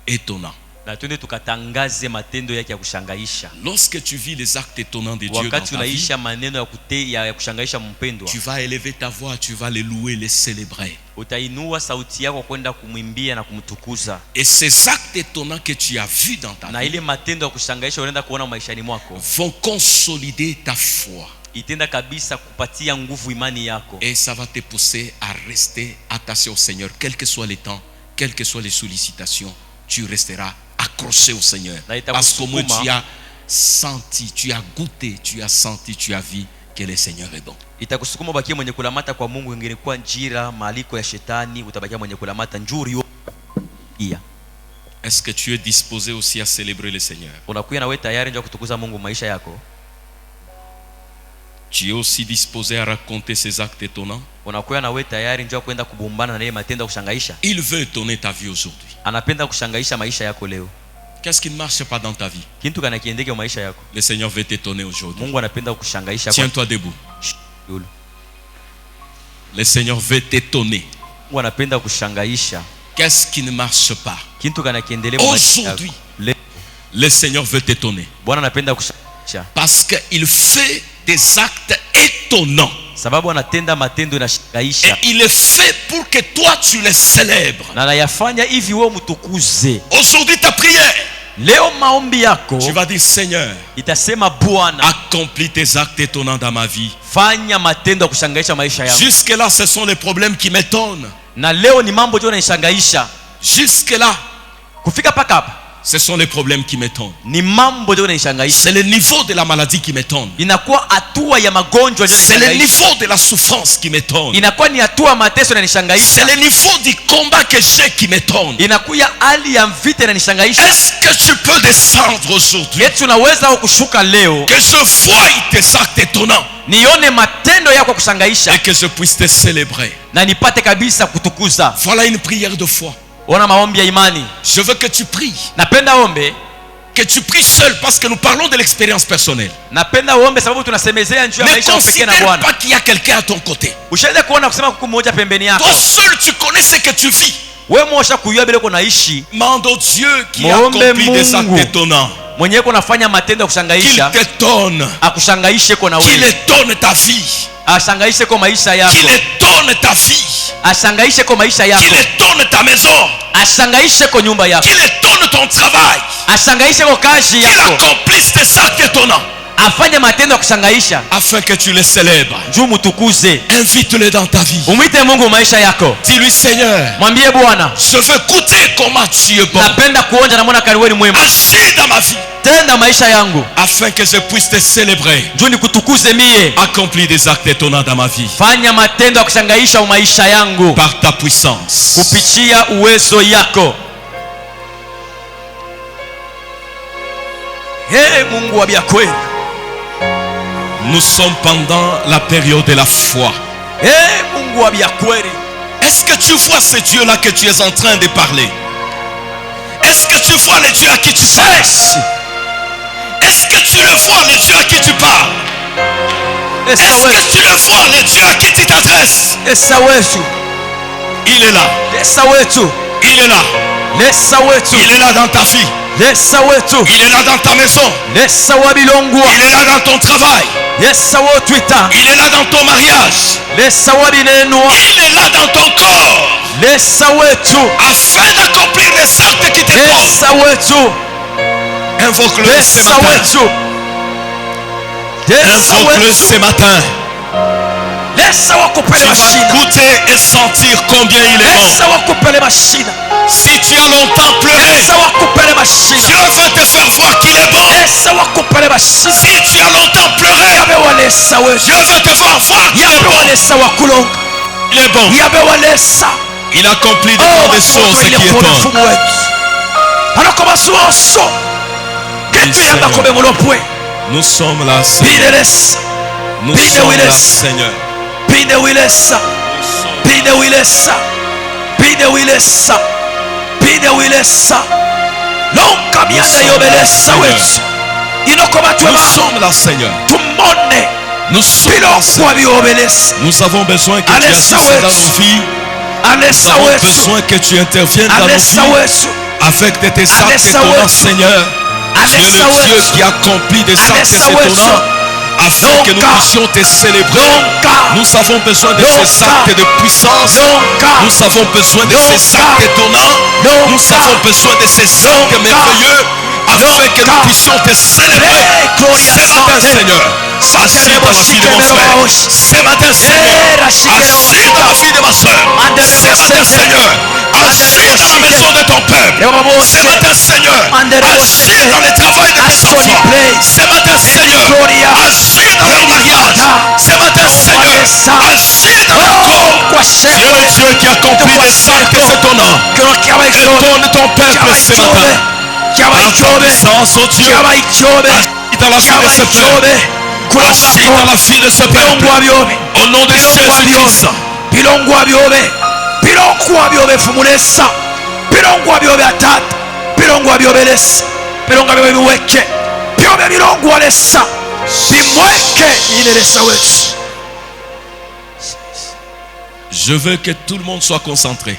étonnants. na twende tukatangaze matendo yake ya kushangaisha. Lorsque tu vis les actes étonnants de Dieu dans Wakati ta vie, unaisha maneno ya kushangaisha mpendwa, tu vas élever ta voix, tu vas les louer, les célébrer. utainua sauti yako kwenda kumwimbia na kumtukuza. Et ces actes étonnants que tu as vus dans ta Na vie ile matendo ya kushangaisha unaenda kuona maishani mwako, vont consolider ta foi. itenda kabisa kupatia nguvu imani yako. Et ça va te pousser à rester attaché au Seigneur. Quel que soit le temps, quelles que soient les sollicitations, tu resteras accroché au Seigneur. Parce qu'au moins tu as senti, tu as goûté, tu as senti, tu as vu que le Seigneur est bon. Itakusukuma bakie mwenye kulamata kwa Mungu. Ingelikuwa njira maliko ya shetani, utabakia mwenye kulamata njuri yo. Est-ce que tu es disposé aussi à célébrer le Seigneur? Unakuwa na wewe tayari ndio kutukuza Mungu maisha yako? Tu es aussi disposé à raconter ces actes étonnants? Unakuwa na wewe tayari ndio kwenda kubumbana na yeye matendo ya kushangaisha? Il veut étonner ta vie aujourd'hui. Anapenda kushangaisha maisha yako leo. Qu'est-ce qui ne marche pas dans ta vie? Kitu kana kiendeke maisha yako. Le Seigneur veut t'étonner aujourd'hui. Mungu anapenda kushangaisha. Tiens-toi debout. Le Seigneur veut t'étonner. Mungu anapenda kushangaisha. Qu'est-ce qui ne marche pas? Kitu kana kiendelea maisha yako. Aujourd'hui, le Seigneur veut t'étonner. Bwana anapenda kushangaisha. Parce qu'il fait des actes étonnants. Sababu anatenda matendo Et yanashangaisha. il le fait pour que toi tu les célèbres. Na anayafanya hivi wewe mtukuze. Aujourd'hui ta prière, Leo maombi yako tu vas dire: Seigneur, itasema Bwana, accomplis tes actes étonnants dans ma vie. fanya matendo ya kushangaisha maisha yangu. Jusque là ce sont les problèmes qui m'étonnent. Na leo ni mambo tu yananishangaisha. Jusque là Kufika paka hapa ce sont les problèmes qui m'étonnent. ni mambo tu yananishangaisha. C'est le niveau de la maladie qui m'étonne. Inakuwa hatua ya magonjwa ndio C'est le yananishangaisha. niveau de la souffrance qui m'étonne. Inakuwa ni hatua ya mateso C'est yananishangaisha. le niveau du combat que j'ai qui m'étonne. Inakuwa hali ya vita yananishangaisha. Est-ce que tu peux descendre aujourd'hui? Yetu unaweza kushuka leo Que je voie tes actes étonnants nione matendo yako ya kushangaisha et que je puisse te célébrer. na nipate kabisa kutukuza. Voilà une prière de foi. Ona maombi ya imani. Je veux que tu pries. Napenda ombe. Que tu pries seul parce que nous parlons de l'expérience personnelle. Napenda ombe sababu tunasemezea njoo ya Ne maisha pekee na considère Bwana. pas qu'il y a quelqu'un à ton côté. Ushaenda kuona kusema kuku mmoja pembeni yako. Toi seul tu connais ce que tu vis. Wewe mosha kujua bila uko naishi. Mande au Dieu qui Muombe accomplit des actes Mungu. étonnants. Mwenyewe unafanya matendo ya Qu'il kushangaisha, t'étonne. akushangaishe kwa na Qu'il wewe. étonne ta vie. ashangaishe kwa maisha yako, qu'il étonne ta vie, ashangaishe kwa maisha yako, qu'il étonne ta maison, ashangaishe kwa nyumba yako, qu'il étonne ton travail, ashangaishe kwa kazi qu'il yako, accomplisse des actes étonnants, afanye matendo ya kushangaisha afin que tu les célèbres. juu mutukuze. Invite-le dans ta vie. Umwite Mungu maisha yako, Dis-lui, Seigneur, mwambie Bwana, je veux goûter comment tu es bon. napenda kuonja namona kani wewe ni mwema, Agis dans ma vie, tenda maisha yangu afin que je puisse te célébrer. juu nikutukuze mie. Accomplis des actes étonnants dans ma vie, Fanya matendo ya kushangaisha maisha yangu par ta puissance. kupitia uwezo yako. Hey, Mungu wa kweli, Nous sommes pendant la période de la foi. hey, Mungu wa kweli. Est-ce que tu vois ce Dieu-là que tu es en train de parler? Est-ce que tu vois le Dieu à qui tu parles? Est-ce que tu le vois, le Dieu à qui tu parles? Est-ce que tu le vois, le Dieu à qui tu t'adresses? Il est là. Il est là. Il est là dans ta vie. Il est là dans ta maison. Il est là dans ton travail. Il est là dans ton mariage. Il est là dans ton corps. Afin d'accomplir les actes qui t'épruvent. Invoque-le ce matin. Invoque-le ce matin. Tu vas goûter et sentir combien il est bon. Si tu as longtemps pleuré, Dieu va te faire voir qu'il est bon. Si tu as longtemps pleuré, Dieu va te faire voir qu'il est bon. Il est bon. Il accomplit de grandes choses qui étonnent. Nous sommes là, Seigneur. Nous sommes là, Seigneur. Nous sommes là, Seigneur. Nous sommes là, Seigneur. Nous avons besoin que tu agisses dans nos vies. Nous avons besoin que tu interviennes dans nos vies avec tes actes étonnants, Seigneur. Tu es le Dieu qui accomplit des actes étonnants afin que nous puissions te célébrer. Nous avons besoin de ces actes de puissance. Nous avons besoin de ces actes étonnants. Nous avons besoin de ces actes merveilleux afin que nous puissions te célébrer. Ce matin, Seigneur, agis dans la vie de mon frère. Ce matin, Seigneur, agis dans la vie de ma soeur. Ce matin, Seigneur, agis dans la maison de ton peuple. Ce matin, Seigneur, agis dans le travail de tes enfants. Ce matin, Seigneur, agis dans leur mariage. Ce matin, Seigneur, agis dans leur corps. Tu es le Dieu qui accomplit des actes étonnants. Étonne ton peuple ce matin. Par ta puissance, oh Dieu, agis dans la vie de ce peuple. Agis dans la vie de ce peuple. Au nom de Jésus-Christ. Je veux que tout le monde soit concentré.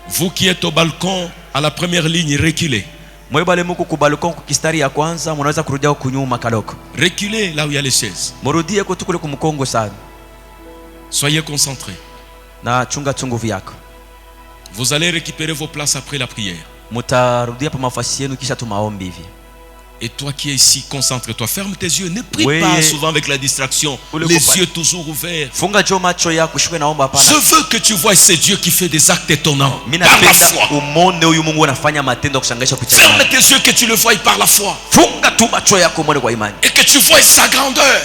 Vous qui êtes au balcon, à la première ligne, reculez. Reculez là où il y a les chaises. Soyez concentrés. Vous allez récupérer vos places après la prière. Et toi qui es ici, concentre-toi. Ferme tes yeux. Ne prie pas souvent avec la distraction. Les yeux toujours ouverts. Je veux que tu vois ce Dieu qui fait des actes étonnants par la foi. Ferme tes yeux que tu le vois par la foi. Et que tu vois sa grandeur.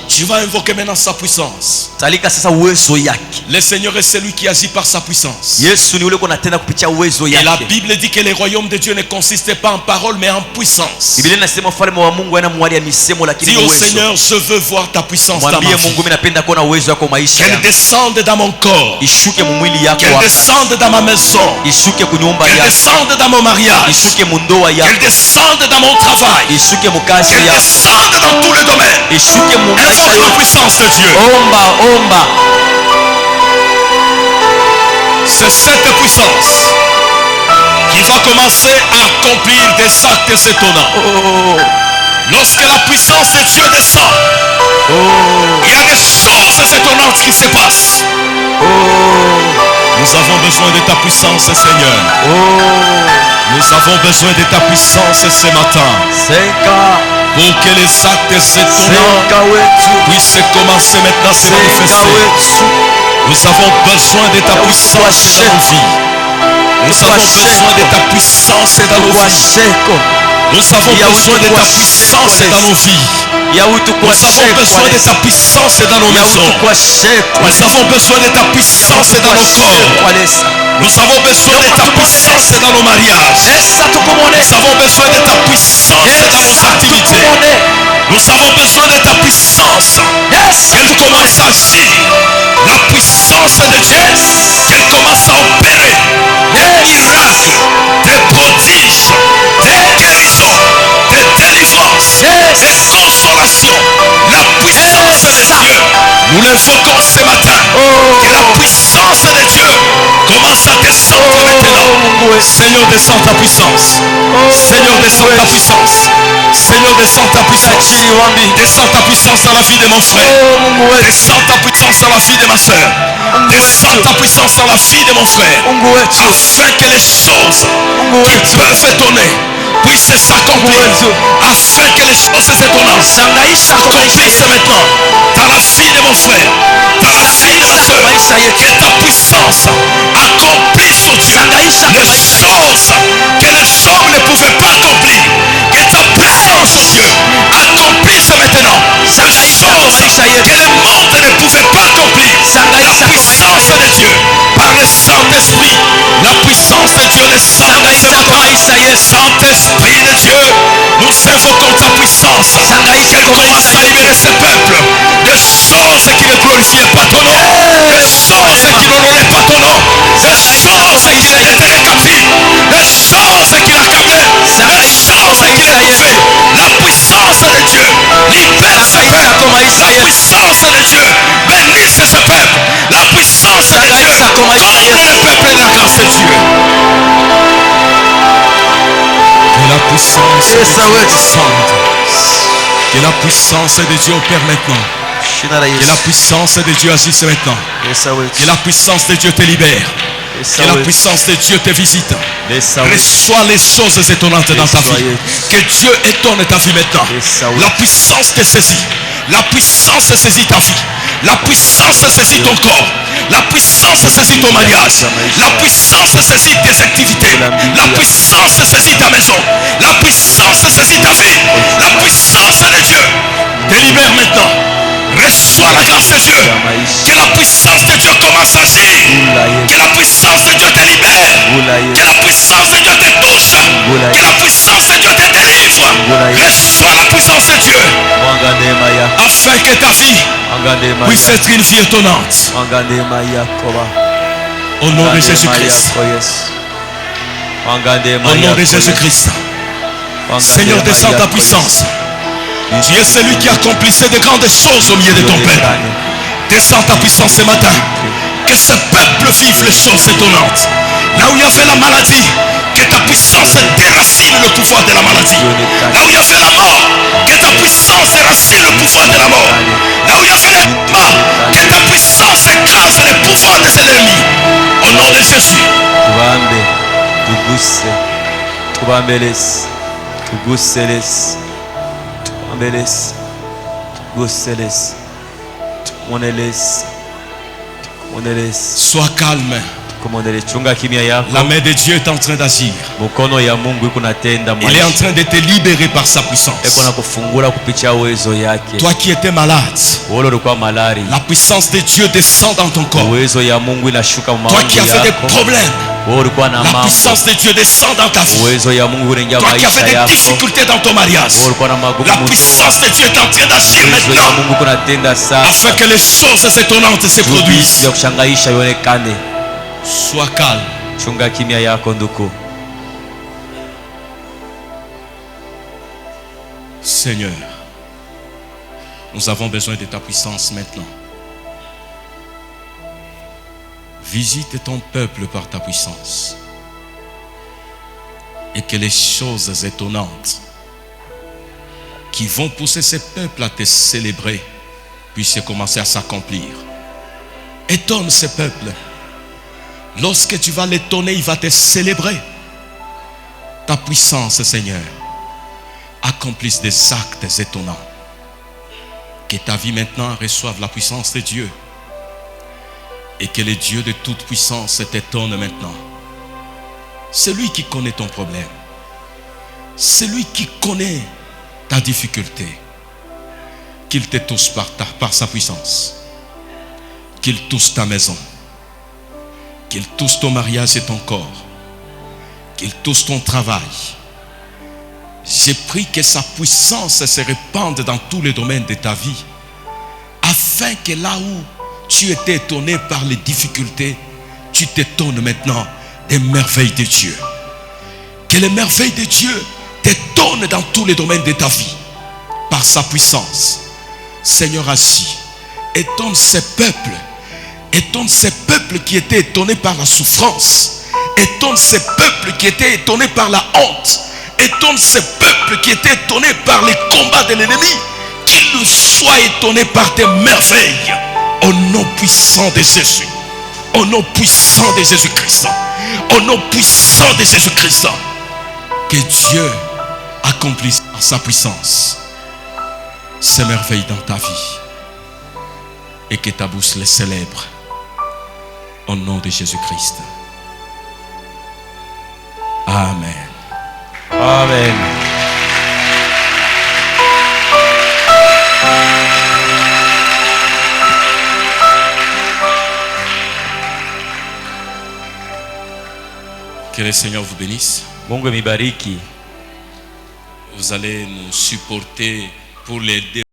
Tu vas invoquer maintenant sa puissance. Le Seigneur est celui qui agit par sa puissance. Et la Bible dit que le royaume de Dieu ne consiste pas en parole mais en puissance. Dis au Seigneur, je veux voir ta puissance dans ma vie. Qu'elle descende dans mon corps. Qu'elle descende dans ma maison. Qu'elle descende dans mon mariage. Qu'elle descende dans mon travail. Qu'elle descende dans tous les domaines. Invoque la puissance de Dieu. C'est cette puissance qui va commencer à accomplir des actes étonnants. Lorsque la puissance de Dieu descend, il y a des choses étonnantes qui se passent. Nous avons besoin de ta puissance, Seigneur. Nous avons besoin de ta puissance ce matin. Pour que les actes étonnants puissent commencer maintenant à se manifester. Nous avons besoin de ta puissance dans nos vies. Nous avons besoin de ta puissance dans nos vies. Nous avons besoin de ta puissance dans nos vies. Nous avons besoin de ta puissance dans nos maisons. Nous avons besoin de ta puissance dans nos corps. Nous avons besoin de ta puissance dans nos mariages. Nous avons besoin de ta puissance dans nos activités. Nous avons besoin de ta puissance. Qu'elle commence à agir. La puissance de Dieu. Qu'elle commence à opérer des miracles, des prodiges, des guérisons, des délivrances, des consolations. La puissance de Dieu. Nous l'invoquons ce matin. Que la puissance de Dieu commence à descendre maintenant. Seigneur, descends ta puissance. Seigneur, descends ta puissance. Seigneur, descends ta puissance. Descends ta puissance dans la vie de mon frère. Descends ta puissance dans la vie de ma soeur. Descends ta puissance dans la vie de mon frère. Afin que les choses qui peuvent étonner puissent s'accomplir. Afin que les choses étonnantes s'accomplissent maintenant dans la vie de mon frère, dans la vie de ma soeur. Que ta puissance accomplisse, oh Dieu, les choses que les hommes ne pouvaient pas accomplir. Que ta puissance, oh Dieu, accomplisse maintenant les choses que le monde ne pouvait pas accomplir. La puissance de Dieu par le Saint-Esprit. La puissance de Dieu descend dans ce matin. Saint-Esprit de Dieu, nous invoquons ta puissance. Qu'elle commence à libérer ce peuple des choses qui ne glorifiaient pas ton nom, des choses qui n'honoraient pas ton nom, des choses qui étaient captives, des choses qui l'accablaient, des choses qui les pouvaient. La puissance de Dieu libère ce peuple. La puissance de Dieu bénisse ce peuple. La puissance de Dieu comble le peuple de la grâce de Dieu. Que la puissance de Dieu descende. Que la puissance de Dieu opère maintenant. Que la puissance de Dieu agisse maintenant. Que la puissance de Dieu te libère. Que la puissance de Dieu te visite. Reçois les choses étonnantes dans ta vie. Que Dieu étonne ta vie maintenant. La puissance te saisit. La puissance saisit ta vie. La puissance saisit ton corps. La puissance saisit ton mariage. La puissance saisit tes activités. La puissance saisit ta maison. La puissance saisit ta vie. La puissance de Dieu te libère maintenant. Reçois la grâce de Dieu. Que la puissance de Dieu commence à agir. Que la puissance de Dieu te libère. Que la puissance de Dieu te touche. Que la puissance de Dieu te délivre. Reçois la puissance de Dieu. Afin que ta vie puisse être une vie étonnante. Au nom de Jésus-Christ. Au nom de Jésus-Christ. Seigneur, descends ta puissance. Tu es celui qui accomplissait de grandes choses au milieu de ton peuple. Descends ta puissance ce matin. Que ce peuple vive les choses étonnantes. Là où il y avait la maladie, que ta puissance déracine le pouvoir de la maladie. Là où il y avait la mort, que ta puissance déracine le pouvoir de la mort. Là où il y avait les morts, que ta puissance écrase les pouvoirs de ses ennemis. Au nom de Jésus. Sois calme. La main de Dieu est en train d'agir. Il est en train de te libérer par sa puissance. Toi qui étais malade, la puissance de Dieu descend dans ton corps. Toi qui avais des problèmes, la puissance de Dieu descend dans ta vie. Toi qui avais des difficultés dans ton mariage, la puissance de Dieu est en train d'agir maintenant afin que les choses étonnantes se produisent. Sois calme. Seigneur, nous avons besoin de ta puissance maintenant. Visite ton peuple par ta puissance. Et que les choses étonnantes qui vont pousser ces peuples à te célébrer puissent commencer à s'accomplir. Étonne ces peuples. Lorsque tu vas l'étonner, il va te célébrer. Ta puissance, Seigneur, accomplisse des actes étonnants. Que ta vie maintenant reçoive la puissance de Dieu. Et que le Dieu de toute puissance t'étonne maintenant. C'est lui qui connaît ton problème. C'est lui qui connaît ta difficulté. Qu'il te touche par sa puissance. Qu'il touche ta maison. Qu'il touche ton mariage et ton corps. Qu'il touche ton travail. J'ai pris que sa puissance se répande dans tous les domaines de ta vie. Afin que là où tu étais étonné par les difficultés, tu t'étonnes maintenant des merveilles de Dieu. Que les merveilles de Dieu t'étonnent dans tous les domaines de ta vie. Par sa puissance. Seigneur, agis. Étonne ces peuples. Étonne ces peuples qui étaient étonnés par la souffrance. Étonne ces peuples qui étaient étonnés par la honte. Étonne ces peuples qui étaient étonnés par les combats de l'ennemi. Qu'ils soient étonnés par tes merveilles. Au nom puissant de Jésus. Au nom puissant de Jésus-Christ. Au nom puissant de Jésus-Christ. Que Dieu accomplisse par sa puissance ces merveilles dans ta vie. Et que ta bouche les célèbre. Au nom de Jésus-Christ. Amen. Amen. Que le Seigneur vous bénisse. Mungu mibariki. Vous allez nous supporter pour les